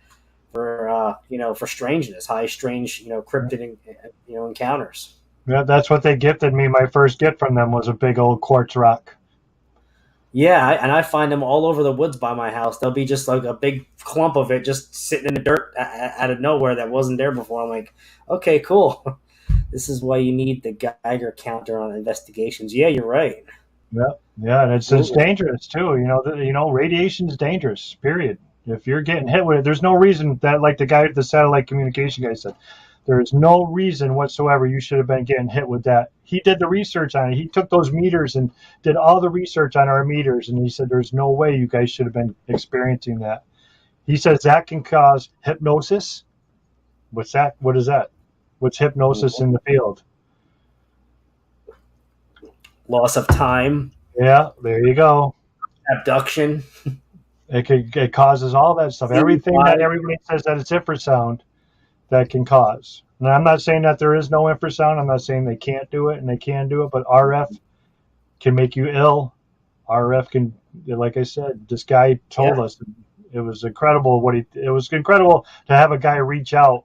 strangeness, high strange, cryptid, encounters. Yeah, that's what they gifted me. My first gift from them was a big old quartz rock. Yeah, and I find them all over the woods by my house. There'll be just like a big clump of it just sitting in the dirt out of nowhere that wasn't there before. I'm like, okay, cool. This is why you need the Geiger counter on investigations. Yeah, you're right. Yeah, yeah, and it's Absolutely. dangerous too. Radiation is dangerous. Period. If you're getting hit with it, there's no reason that, like the satellite communication guy said, there is no reason whatsoever you should have been getting hit with that. He did the research on it. He took those meters and did all the research on our meters, and he said there's no way you guys should have been experiencing that. He says that can cause hypnosis. What's that? What is that? What's hypnosis in the field? Loss of time, Yeah, there you go. abduction, It causes all that stuff. Everything that everybody says that it's infrasound that can cause. And I'm not saying that there is no infrasound. I'm not saying they can't do it and they can do it, but RF can make you ill. RF can, like I said, this guy told yeah, us it was incredible it was incredible to have a guy reach out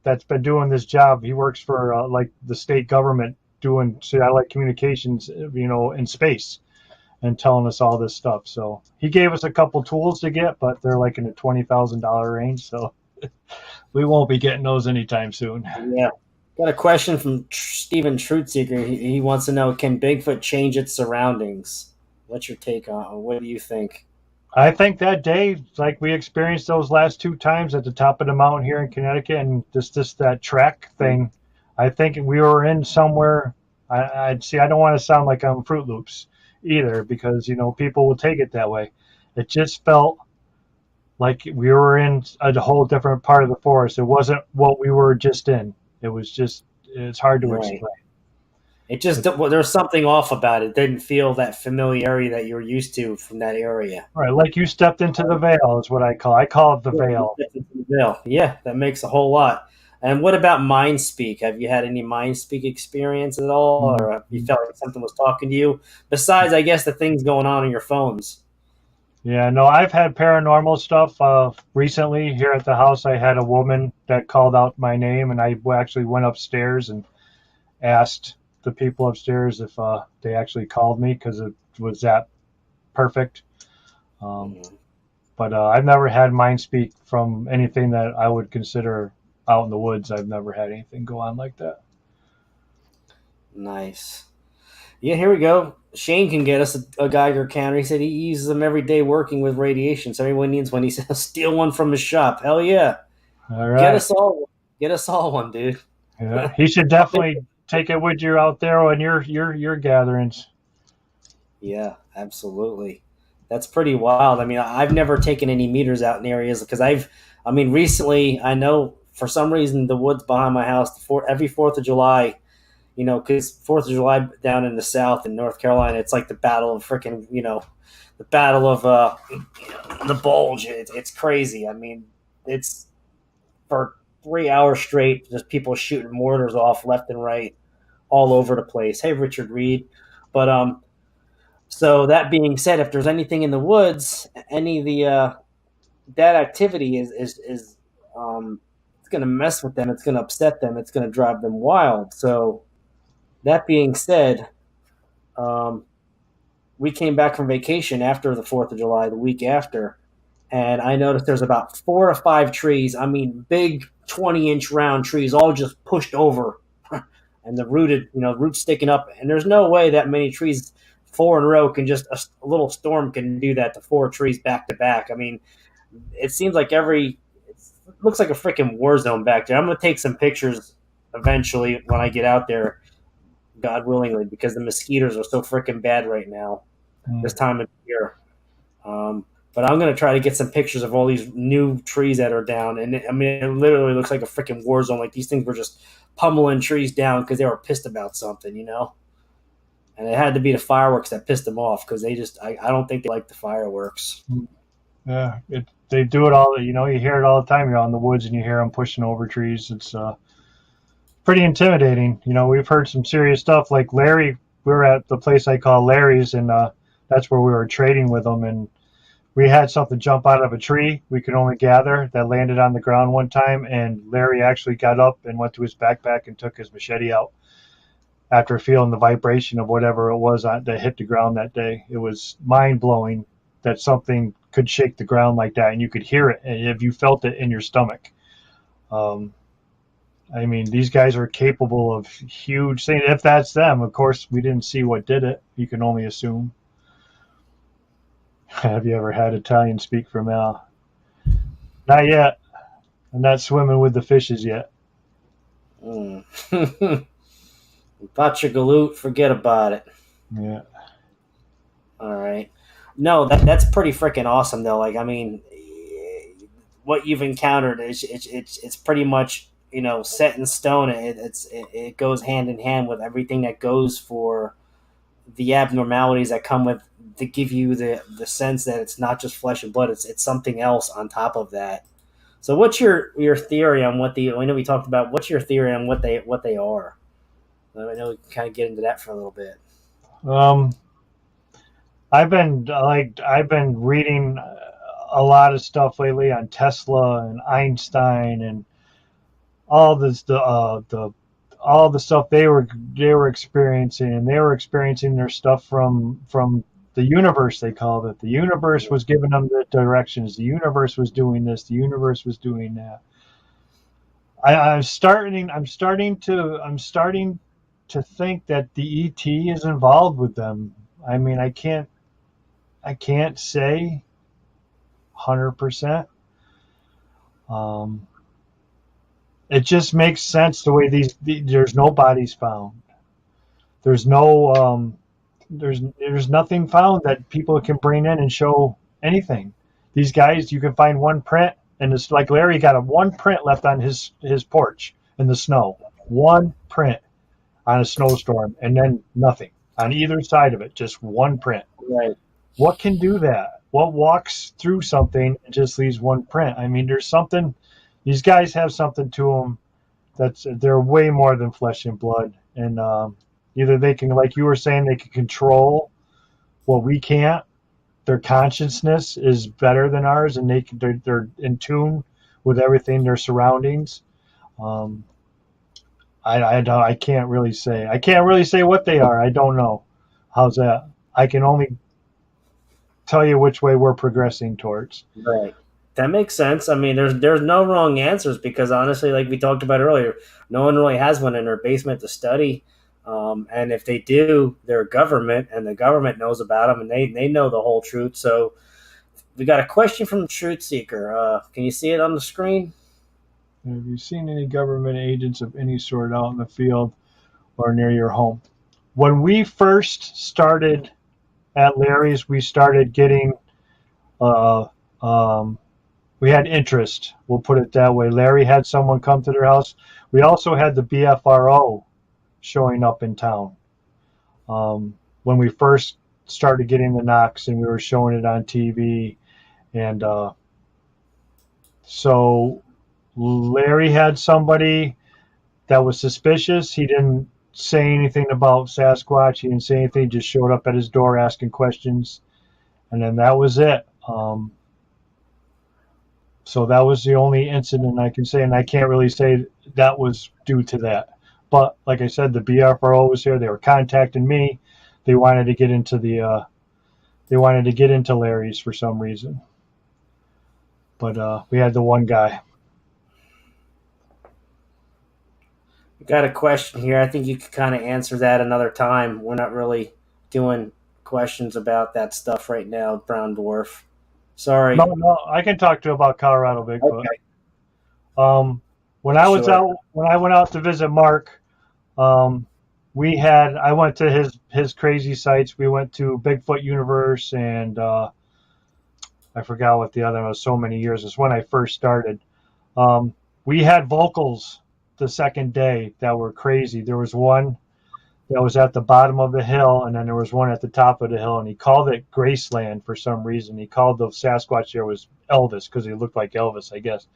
that's been doing this job. He works for like the state government doing satellite communications, in space, and telling us all this stuff. So he gave us a couple tools to get, but they're like in the $20,000 range. So we won't be getting those anytime soon. yeah. Got a question from Steven Truthseeker. He wants to know: can Bigfoot change its surroundings? What's your take on it? What do you think? I think that day, like we experienced those last 2 times at the top of the mountain here in Connecticut, and just that track thing, I think we were in somewhere. I see. I don't want to sound like I'm Fruit Loops either, because people will take it that way. It just felt like we were in a whole different part of the forest. It wasn't what we were just in. It's hard to Right. explain. It just there's something off about it. It didn't feel that familiarity that you're used to from that area. Right, like you stepped into the veil is what I call it the veil. Yeah, that makes a whole lot. And what about mind speak? Have you had any mind speak experience at all, or have you felt like something was talking to you? Besides, I guess the things going on your phones. Yeah, no, I've had paranormal stuff. Recently here at the house, I had a woman that called out my name, and I actually went upstairs and asked the people upstairs if they actually called me, because it was that perfect. Um, Mhm. But I've never had mine speak from anything that I would consider out in the woods. I've never had anything go on like that. Nice. Yeah, here we go. Shane can get us a Geiger counter. He said he uses them every day working with radiation. So everyone needs one. He says, steal one from his shop. Hell yeah. All Get right. us all one. Get us all one, dude. Yeah. He should definitely take it with you out there on your gatherings. Yeah, absolutely. That's pretty wild. I mean, I've never taken any meters out in areas because I mean, recently, I know for some reason the woods behind my house, every 4th of July, because 4th of July down in the South in North Carolina, it's like the battle of freaking, the battle of the Bulge. It's crazy. I mean, it's for 3 hours straight, just people shooting mortars off left and right all over the place. Hey, Richard Reed. But so that being said, if there's anything in the woods, any of the that activity is it's going to mess with them. It's going to upset them. It's going to drive them wild. So that being said, um, we came back from vacation after the 4th of July, the week after, and I noticed there's about 4 or 5 trees. I mean, big 20-inch round trees, all just pushed over, and the roots sticking up. And there's no way that many trees, 4 in a row, can just a little storm can do that to 4 trees back to back. I mean, it seems like it looks like a freaking war zone back there. I'm gonna take some pictures eventually when I get out there, God willingly, because the mosquitoes are so freaking bad right now this time of year. But I'm going to try to get some pictures of all these new trees that are down. And I mean, it literally looks like a freaking war zone. Like these things were just pummeling trees down because they were pissed about something. And it had to be the fireworks that pissed them off because I don't think they like the fireworks. Yeah, they do it all. You hear it all the time. You're out in the woods and you hear them pushing over trees. It's pretty intimidating. We've heard some serious stuff. Like Larry, we were at the place I call Larry's, and that's where we were trading with them. And we had something jump out of a tree we could only gather that landed on the ground one time. And Larry actually got up and went to his backpack and took his machete out after feeling the vibration of whatever it was that hit the ground that day. It was mind blowing that something could shake the ground like that, and you could hear it if you felt it in your stomach. I mean, these guys are capable of huge things. If that's them, of course, we didn't see what did it. You can only assume. Have you ever had Italian speak from Al? Not yet. I'm not swimming with the fishes yet. Boccia galoot, forget about it. Yeah. All right. No, that's pretty freaking awesome though. Like, I mean, what you've encountered it's pretty much set in stone. It goes hand in hand with everything that goes for the abnormalities that come with to give you the sense that it's not just flesh and blood. It's something else on top of that. So, what's your theory on what I know we talked about. What's your theory on what they are? I know we can kind of get into that for a little bit. I've been reading a lot of stuff lately on Tesla and Einstein and all this all the stuff they were experiencing, and they were experiencing their stuff from the universe. They called it. The universe was giving them the directions. The universe was doing this. The universe was doing that. I'm starting to think that the ET is involved with them. I mean, I can't say 100%. It just makes sense the way there's no bodies found. There's no there's nothing found that people can bring in and show anything. These guys, you can find one print, and it's like Larry got one print left on his porch in the snow. One print on a snowstorm, and then nothing on either side of it, just one print. Right. What can do that? What walks through something and just leaves one print? I mean, there's something. These guys have something to them they're way more than flesh and blood, and either they can, like you were saying, they can control what we can't. Their consciousness is better than ours, and they're in tune with everything, their surroundings. I can't really say what they are. I don't know. How's that? I can only tell you which way we're progressing towards. Right. That makes sense. I mean, there's no wrong answers because honestly, like we talked about earlier, no one really has one in their basement to study. And if they do, they're government, and the government knows about them, and they know the whole truth. So we got a question from Truth Seeker. Can you see it on the screen? Have you seen any government agents of any sort out in the field or near your home? When we first started at Larry's, we started getting, uh, um, we had interest. We'll put it that way. Larry had someone come to their house. We also had the BFRO showing up in town. When we first started getting the Knox and we were showing it on TV. And so Larry had somebody that was suspicious. He didn't say anything about Sasquatch. He didn't say anything. Just showed up at his door asking questions, and then that was it. So that was the only incident I can say, and I can't really say that was due to that. But like I said, the BFRO was here. They were contacting me. They wanted to get into Larry's for some reason. But we had the one guy. Got a question here. I think you could kind of answer that another time. We're not really doing questions about that stuff right now, Brown Dwarf. Sorry. No, I can talk to you about Colorado Bigfoot. Okay. When I went out to visit Mark, I went to his crazy sites. We went to Bigfoot Universe, and I forgot what the other one was. So many years. It's when I first started. We had vocals the second day that were crazy. There was one that was at the bottom of the hill, and then there was one at the top of the hill, and he called it Graceland for some reason. He called the Sasquatch there was Elvis because he looked like Elvis, I guess.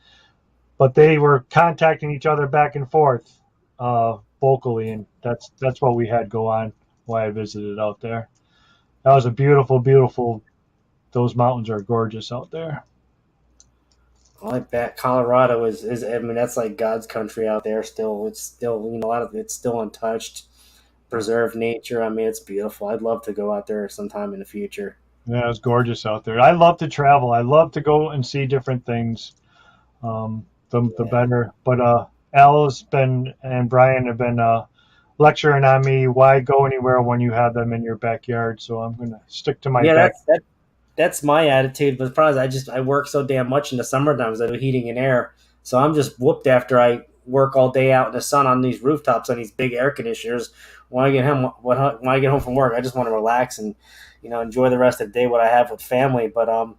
But they were contacting each other back and forth vocally, and that's what we had go on while I visited out there. That was a beautiful, beautiful. Those mountains are gorgeous out there. I like that. Colorado is I mean that's like God's country out there still. It's still a lot of it's still untouched, preserved nature. I mean it's beautiful. I'd love to go out there sometime in the future. Yeah, it's gorgeous out there. I love to travel. I love to go and see different things. The better. But Al and Brian have been lecturing on me why go anywhere when you have them in your backyard. So I'm gonna stick to my That's my attitude. But the problem is I work so damn much in the summer times. I do heating and air, so I'm just whooped after I work all day out in the sun on these rooftops on these big air conditioners. When I get home from work, I just want to relax and enjoy the rest of the day what I have with family. But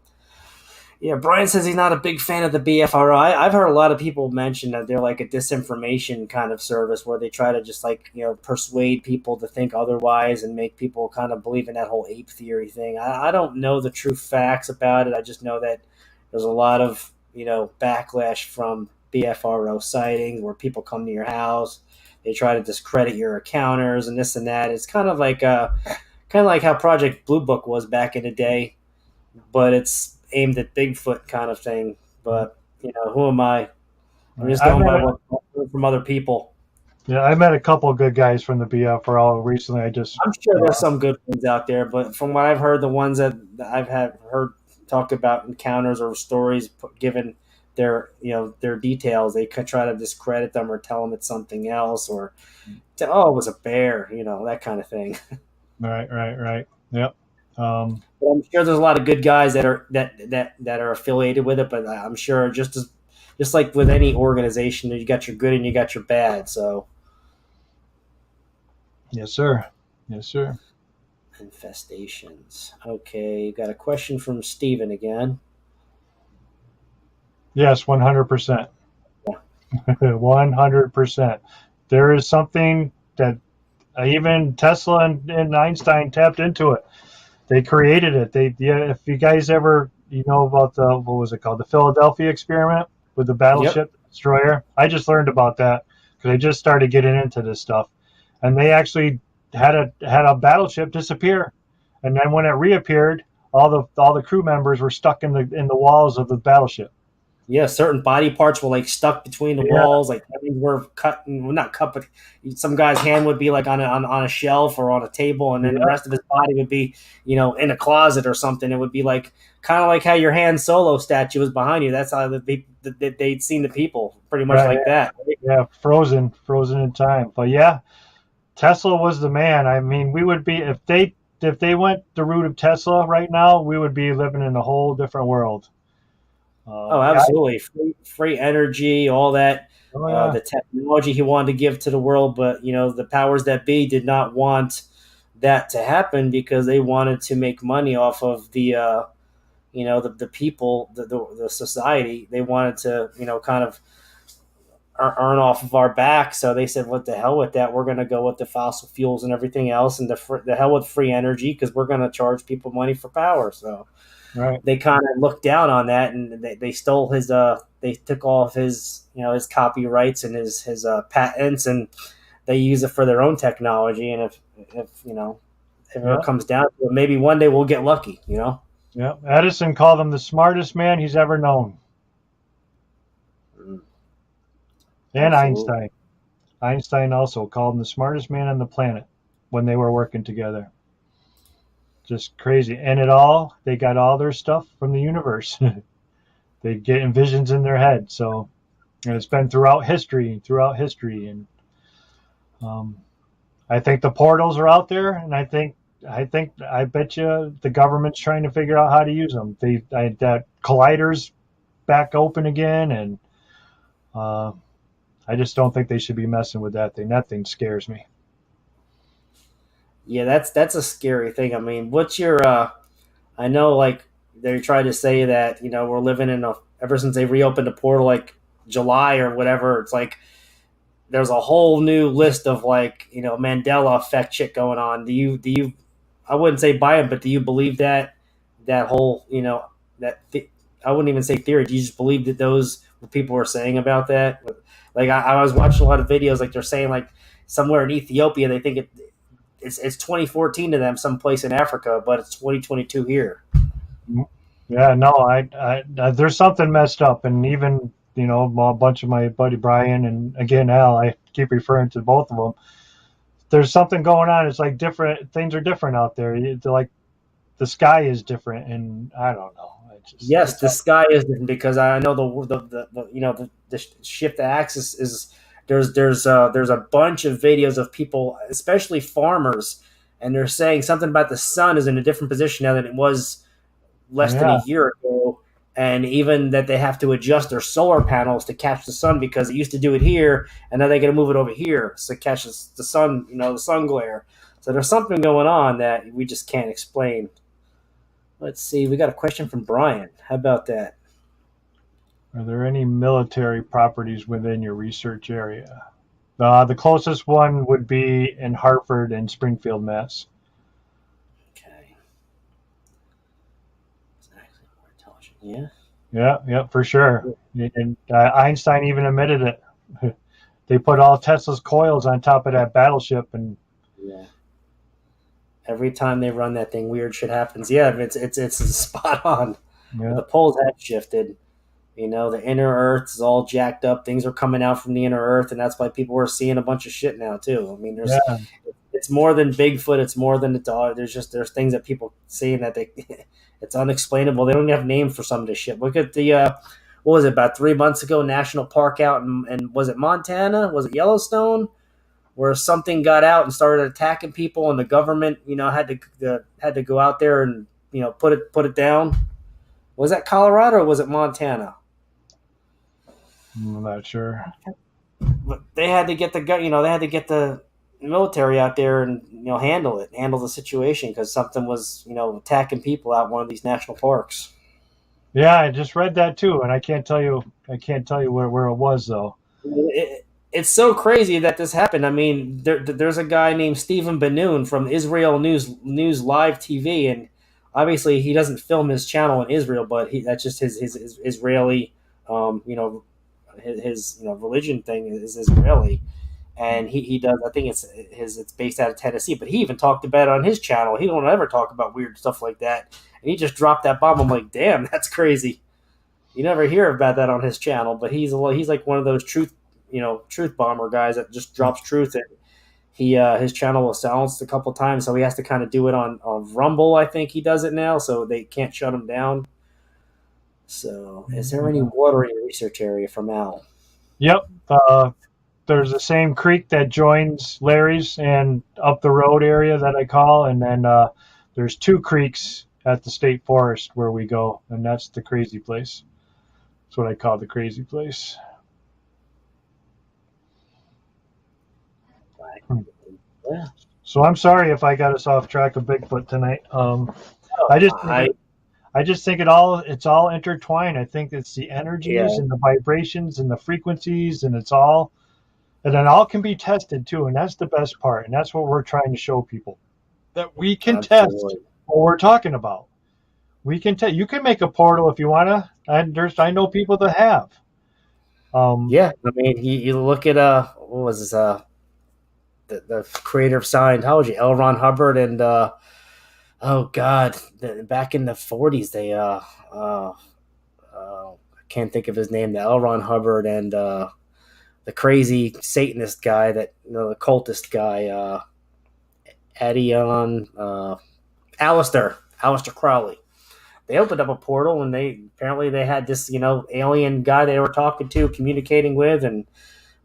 yeah, Brian says he's not a big fan of the BFRO. I've heard a lot of people mention that they're like a disinformation kind of service where they try to just persuade people to think otherwise and make people kind of believe in that whole ape theory thing. I don't know the true facts about it. I just know that there's a lot of backlash from BFRO sightings where people come to your house, they try to discredit your encounters and this and that. It's kind of like how Project Blue Book was back in the day, but it's aimed at Bigfoot kind of thing. But who am I? I'm just going by what I've heard from other people. Yeah, I met a couple of good guys from the BFRO recently. I'm sure there's some good ones out there, but from what I've heard, the ones that I've heard talk about encounters or stories given their details, they could try to discredit them or tell them it's something else or it was a bear, that kind of thing. Right. Yep. But I'm sure there's a lot of good guys that are affiliated with it, but I'm sure just like with any organization, you got your good and you got your bad. So, yes, sir. Infestations. Okay, got a question from Steven again. Yes, 100%. 100%. There is something that even Tesla and Einstein tapped into it. They created it. If you guys ever about what was it called, the Philadelphia experiment with the battleship destroyer. I just learned about that because I just started getting into this stuff, and they actually had a battleship disappear, and then when it reappeared, all the crew members were stuck in the walls of the battleship. Yeah, certain body parts were like stuck between the Yeah, walls, like things were cut, well, not cut, but some guy's hand would be like on a shelf or on a table, and then the yeah, rest of his body would be, in a closet or something. It would be like kind of like how your Han Solo statue was behind you. That's how they'd seen the people, pretty much right. like that. Yeah, frozen in time. But yeah, Tesla was the man. I mean, we would be if they went the route of Tesla right now, we would be living in a whole different world. Oh, Yeah, absolutely. Free energy, all that, oh yeah, the technology he wanted to give to the world. But, the powers that be did not want that to happen because they wanted to make money off of the people, the society. They wanted to, kind of earn off of our back. So they said, what the hell with that? We're going to go with the fossil fuels and everything else, and the hell with free energy because we're going to charge people money for power. So right, they kind of looked down on that, and they stole his they took all of his his copyrights and his patents, and they use it for their own technology. And if yeah, it comes down to it, maybe one day we'll get lucky. yeah. Edison called him the smartest man he's ever known, Mm, and absolutely. Einstein. Einstein also called him the smartest man on the planet when they were working together. Just crazy. And they got all their stuff from the universe. They get visions in their head. So, and it's been throughout history. And um, I think the portals are out there, and I bet you the government's trying to figure out how to use them. That collider's back open again, and uh, I just don't think they should be messing with that thing. That thing scares me. Yeah, that's a scary thing. I mean, what's your I know, like, they try to say that we're living in a ever since they reopened the portal, like July or whatever. It's like there's a whole new list of, like, Mandela Effect shit going on. Do you? I wouldn't say buy it, but do you believe that whole that I wouldn't even say theory. Do you just believe that those what people were saying about that? Like, I was watching a lot of videos, like they're saying, like, somewhere in Ethiopia they think it's 2014 to them, someplace in Africa, but it's 2022 here. Yeah, no, there's something messed up, and even a bunch of my buddy Brian and again Al, I keep referring to both of them. There's something going on. It's like different things are different out there. Like the sky is different, and I don't know. Yes, It's the sky is different because I know the shift axis is there's a bunch of videos of people, especially farmers, and they're saying something about the sun is in a different position now than it was less than a yeah, year ago, and even that they have to adjust their solar panels to catch the sun because it used to do it here, and now they got to move it over here so it catches the sun, the sun glare. So there's something going on that we just can't explain. Let's see. We got a question from Brian. How about that? are there any military properties within your research area? The closest one would be in Hartford and Springfield, Mass. Okay. It's actually more intelligent. Yeah. Yeah, yeah, for sure. And Einstein even admitted it. They put all Tesla's coils on top of that battleship, and Yeah. Every time they run that thing, weird shit happens. Yeah, it's spot on. yeah, The poles have shifted. The inner Earth is all jacked up. Things are coming out from the inner Earth, and that's why people are seeing a bunch of shit now too. I mean, yeah, it's more than Bigfoot. It's more than the dog. There's things that people seeing that they it's unexplainable. They don't even have names for some of this shit. Look at the what was it, about 3 months ago? National park out in was it Montana? Was it Yellowstone? Where something got out and started attacking people, and the government had to go out there and put it down. Was that Colorado or was it Montana? I'm not sure. But they had to get they had to get the military out there and handle the situation because something was attacking people out in one of these national parks. Yeah, I just read that too, and I can't tell you where it was though. It's so crazy that this happened. I mean, there's a guy named Stephen Benoon from Israel News Live TV, and obviously he doesn't film his channel in Israel, but that's just his Israeli, um, you know, his religion thing is Israeli, and he does. I think it's based out of Tennessee, but he even talked about it on his channel. He don't ever talk about weird stuff like that, and he just dropped that bomb. I'm like, damn, that's crazy. You never hear about that on his channel, but he's like one of those truth bomber guys that just drops truth. And his channel was silenced a couple times, so he has to kind of do it on Rumble. I think he does it now, so they can't shut him down. So, is there any water in your research area from Al? Yep. There's the same creek that joins Larry's and up the road area that I call, and then there's two creeks at the state forest where we go, and that's the crazy place. That's what I call the crazy place. Yeah. So I'm sorry if I got us off track of Bigfoot tonight. I just I I just think it's all intertwined. I think it's the energies Yeah, and the vibrations and the frequencies, and it's all, and it all can be tested too, and that's the best part, and that's what we're trying to show people, that we can test absolutely. what we're talking about. We can tell you can make a portal if you wanna, and I know people that have. Um, Yeah, I mean, you look at what was this the creator of Scientology, L. Ron Hubbard, and oh God, back in the '40s, they I can't think of his name, the L. Ron Hubbard and the crazy Satanist guy, the cultist guy, Adion, Alistair Crowley. They opened up a portal, and they had this alien guy they were talking to, communicating with, and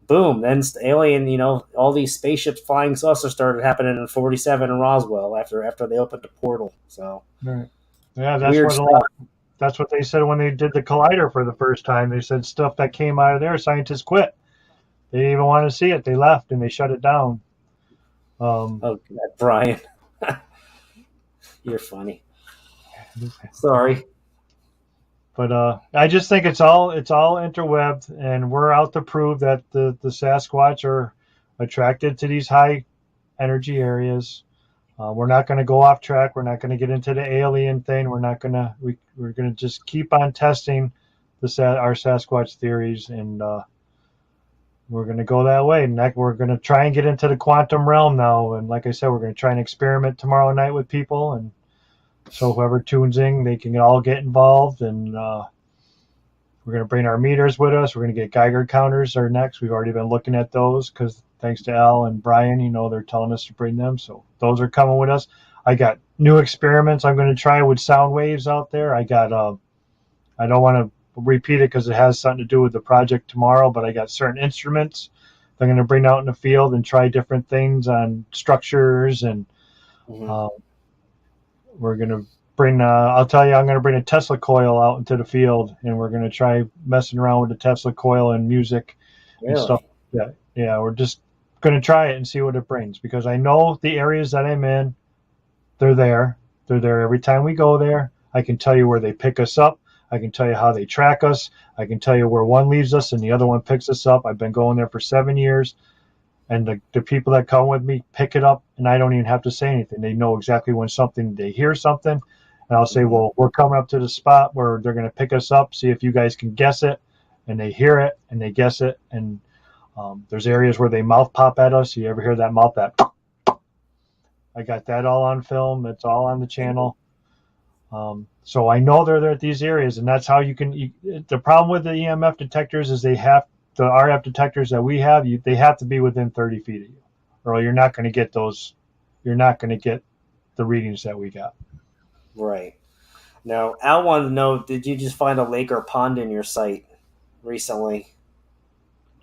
boom, then alien, all these spaceships, flying saucers started happening in '47 in Roswell after they opened the portal. So right. Yeah, weird stuff. that's what they said when they did the collider for the first time. They said stuff that came out of there, scientists quit. They didn't even want to see it. They left and they shut it down. Um, Oh, God, Brian, you're funny. Sorry. but I just think it's all interwebbed, and we're out to prove that the Sasquatch are attracted to these high energy areas. We're not going to go off track. We're not going to get into the alien thing. We're going to just keep on testing our Sasquatch theories, and we're going to go that way. And we're going to try and get into the quantum realm now. And like I said, we're going to try and experiment tomorrow night with people, and so whoever tunes in, they can all get involved. And we're going to bring our meters with us. We're going to get Geiger counters are next. We've already been looking at those because thanks to Al and Brian, they're telling us to bring them. So those are coming with us. I got new experiments I'm going to try with sound waves out there. I don't want to repeat it because it has something to do with the project tomorrow, but I got certain instruments I'm going to bring out in the field and try different things on structures. And Mm-hmm. uh, we're going to I'll tell you, I'm going to bring a Tesla coil out into the field, and we're going to try messing around with the Tesla coil and music and stuff Really? like that. Yeah, we're just going to try it and see what it brings, because I know the areas that I'm in, they're there. They're there every time we go there. I can tell you where they pick us up. I can tell you how they track us. I can tell you where one leaves us and the other one picks us up. I've been going there for 7 years, and the people that come with me pick it up, and I don't even have to say anything. They know exactly when they hear something, and I'll say, Mm-hmm. well, we're coming up to the spot where they're going to pick us up, see if you guys can guess it. And they hear it and they guess it. And there's areas where they mouth pop at us. You ever hear that mouth? I got that all on film. It's all on the channel. So I know they're there at these areas, and that's how the problem with the EMF detectors is the RF detectors that we have, they have to be within 30 feet of you, or you're not going to get you're not going to get the readings that we got. Right. Now, Al wanted to know: did you just find a lake or pond in your site recently?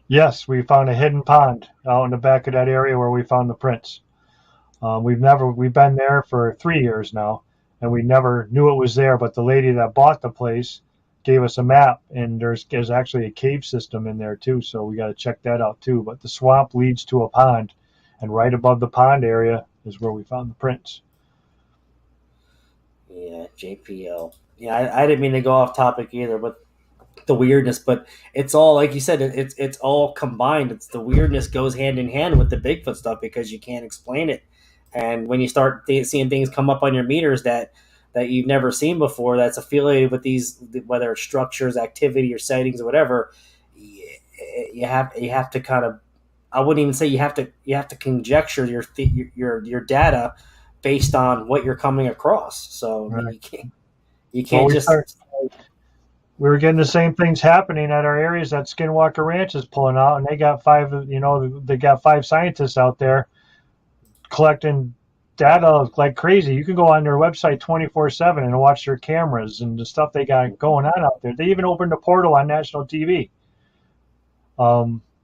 Yes, we found a hidden pond out in the back of that area where we found the prints. We've been there for 3 years now, and we never knew it was there. But the lady that bought the place gave us a map, and there's actually a cave system in there too. So we got to check that out too. But the swamp leads to a pond, and right above the pond area is where we found the prints. Yeah, JPL. Yeah, I didn't mean to go off topic either, but the weirdness, but it's all like you said, it's all combined. It's the weirdness goes hand in hand with the Bigfoot stuff because you can't explain it, and when you start seeing things come up on your meters that you've never seen before, that's affiliated with these, whether it's structures, activity, or sightings, or whatever, you have to kind of, I wouldn't even say you have to conjecture your data based on what you're coming across. So I mean, Right. you Well, can't just we were getting the same things happening at our areas that Skinwalker Ranch is pulling out, and they got five scientists out there collecting data like crazy. You can go on their website 24/7 and watch their cameras and the stuff they got going on out there. They even opened a portal on national TV.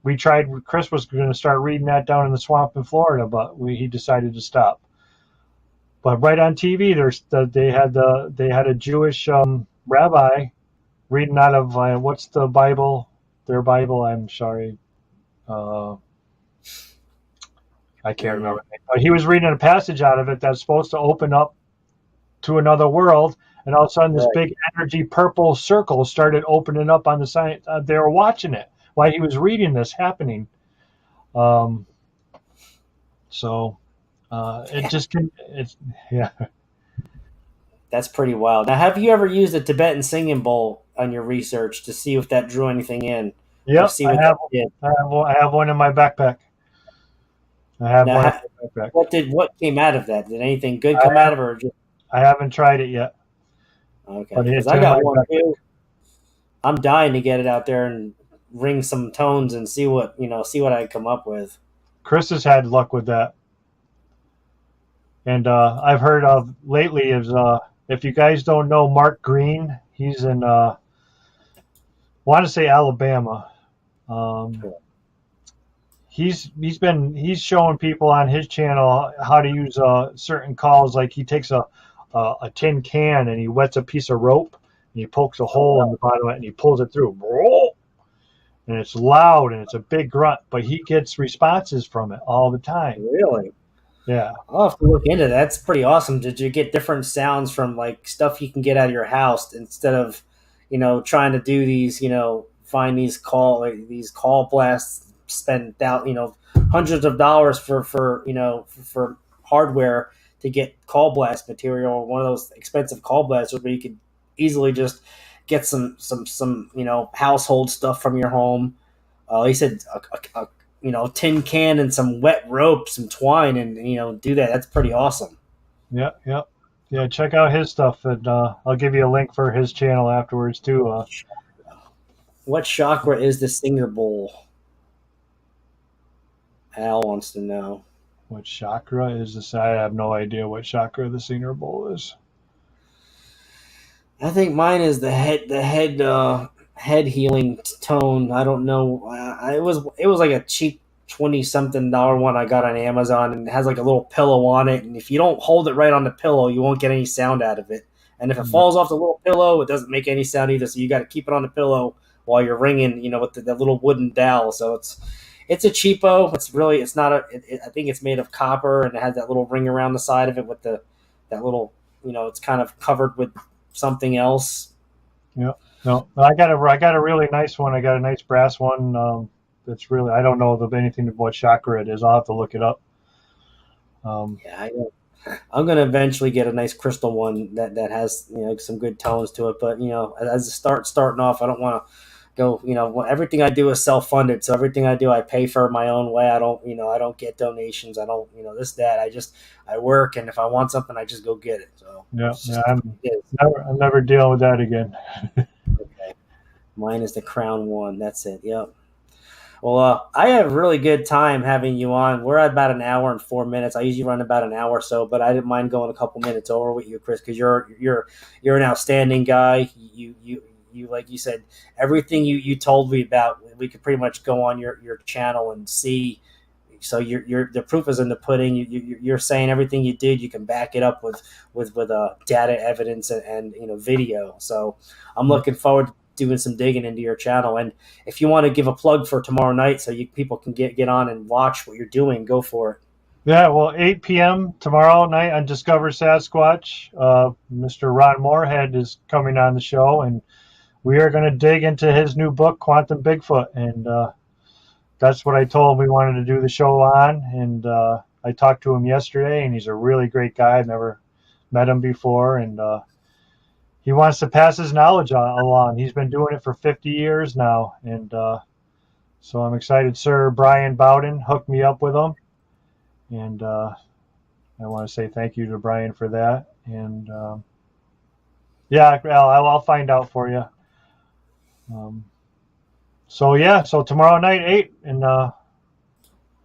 We tried. Chris was going to start reading that down in the swamp in Florida, but he decided to stop. But right on TV, they had a Jewish rabbi reading out of what's the Bible? Their Bible. I'm sorry, I can't remember. But he was reading a passage out of it that's supposed to open up to another world, and all of a sudden, this big energy purple circle started opening up on the side. They were watching it while he was reading this happening. It just can. It's yeah. That's pretty wild. Now, have you ever used a Tibetan singing bowl on your research to see if that drew anything in? Yep, See what that did? I have one in my backpack. I have Now, one in my backpack. what came out of that? Did anything good come out of it, or just I haven't tried it yet. okay? But Because it's I in got my one backpack. too. I'm dying to get it out there and ring some tones and see what I come up with. Chris has had luck with that, and I've heard of lately is if you guys don't know Mark Green, he's in I want to say Alabama. He's showing people on his channel how to use certain calls. Like he takes a tin can and he wets a piece of rope and he pokes a hole in the bottom of it and he pulls it through. And it's loud and it's a big grunt, but he gets responses from it all the time. Really? Yeah. I'll have to look into that. That's pretty awesome. Did you get different sounds from like stuff you can get out of your house instead of, trying to do these, find these call blasts, spend out, hundreds of dollars for hardware to get call blast material, or one of those expensive call blasters where you could easily just get some household stuff from your home. He said a tin can and some wet rope, some twine, and do that. That's pretty awesome. Yeah. Check out his stuff, and I'll give you a link for his channel afterwards too. What chakra is the singer bowl? Al wants to know. What chakra is this? I have no idea what chakra the Singer Bowl is. I think mine is head healing tone. I don't know. It was like a cheap $20-something one I got on Amazon, and it has like a little pillow on it. And if you don't hold it right on the pillow, you won't get any sound out of it. And if it falls off the little pillow, it doesn't make any sound either. So you got to keep it on the pillow while you're ringing, with the little wooden dowel. So it's a cheapo. It's not I think it's made of copper, and it has that little ring around the side of it with that little, it's kind of covered with something else. Yeah. No, I got a really nice one. I got a nice brass one. That's really, I don't know of anything of what chakra it is. I'll have to look it up. Yeah, I'm gonna eventually get a nice crystal one that has some good tones to it. But as a starting off, I don't want to go. Everything I do is self funded, so everything I do I pay for my own way. I don't get donations. I don't this that. I work, and if I want something, I just go get it. So I'm never dealing with that again. Okay. Mine is the crown one. That's it. Yep. Well, I have a really good time having you on. We're at about an hour and 4 minutes. I usually run about an hour or so, but I didn't mind going a couple minutes over with you, Chris, because you're an outstanding guy. You like you said, everything you told me about, we could pretty much go on your channel and see. So the proof is in the pudding. You're saying everything you did, you can back it up with data, evidence, and video. So I'm looking forward to doing some digging into your channel. And if you want to give a plug for tomorrow night, so people can get on and watch what you're doing, go for it. Yeah, well, 8 p.m. tomorrow night on Discover Sasquatch. Mr. Ron Moorhead is coming on the show, and we are going to dig into his new book, Quantum Bigfoot. And that's what I told him we wanted to do the show on. And I talked to him yesterday, and he's a really great guy. I've never met him before, and he wants to pass his knowledge along. He's been doing it for 50 years now, and so I'm excited. Sir Brian Bowden hooked me up with him, and I want to say thank you to Brian for that. And yeah, I'll find out for you. Um, so yeah, so tomorrow night 8, and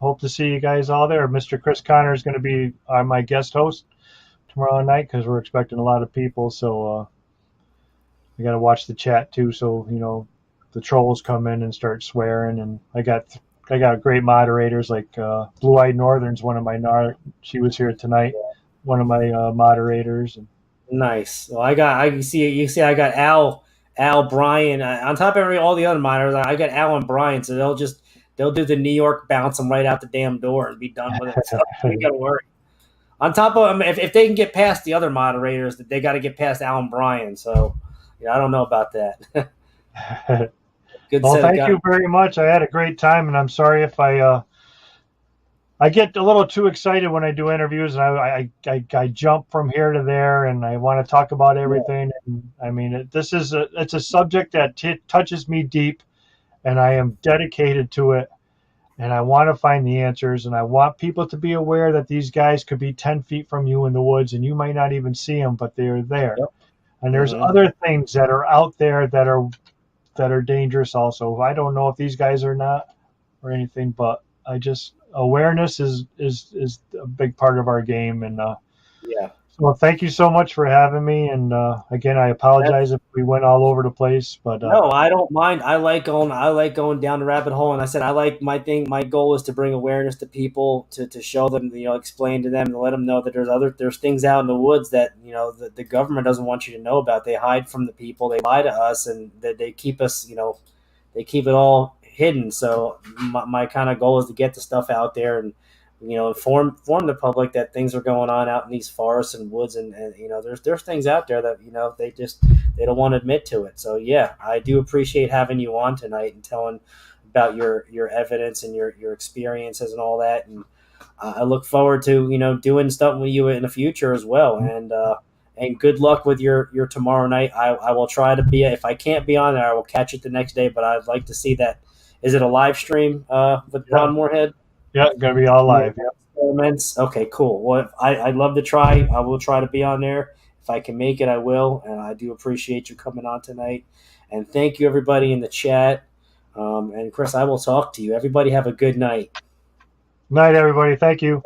hope to see you guys all there. Mr. Chris Connor is going to be my guest host tomorrow night because we're expecting a lot of people. So I got to watch the chat too. So the trolls come in and start swearing, and I got great moderators like Blue Eyed Northern's one of my she was here tonight, one of my moderators. And Nice. Well, I see I got Al Bryan on top of all the other minors. I got Al and Bryan, so they'll do the New York bounce them right out the damn door and be done with it. So you ain't got to worry. On top of if they can get past the other moderators, they got to get past Al and Bryan. So yeah, I don't know about that. Good well, set of thank guys. you very much. I had a great time, and I'm sorry if I get a little too excited when I do interviews, and I jump from here to there, and I want to talk about Yeah, everything. And I mean, it's a subject that touches me deep, and I am dedicated to it, and I want to find the answers, and I want people to be aware that these guys could be 10 feet from you in the woods, and you might not even see them, but they're there. yep. And there's Hmm. other things that are out there that are dangerous also. I don't know if these guys are not or anything, but I just awareness is a big part of our game. And Yeah. so thank you so much for having me. And again, I apologize if we went all over the place, but No, I don't mind. I like going down the rabbit hole, and I said I like my thing. My goal is to bring awareness to people, to show them, explain to them, to let them know that there's things out in the woods that the government doesn't want you to know about. They hide from the people. They lie to us, and they keep us. They keep it all hidden. So my kind of goal is to get the stuff out there and inform the public that things are going on out in these forests and woods, and there's things out there that they don't want to admit to it. So yeah, I do appreciate having you on tonight and telling about your evidence and your experiences and all that. And I look forward to doing stuff with you in the future as well. And good luck with your tomorrow night. I will try to be, if I can't be on there, I will catch it the next day. But I'd like to see that. Is it a live stream with yeah, Ron Moorhead? yeah, gonna be all Yeah, live. Yeah. experiments. Okay, cool. Well, I'd love to try. I will try to be on there. If I can make it, I will. And I do appreciate you coming on tonight. And thank you, everybody in the chat. And Chris, I will talk to you. Everybody have a good night. Night, everybody. Thank you.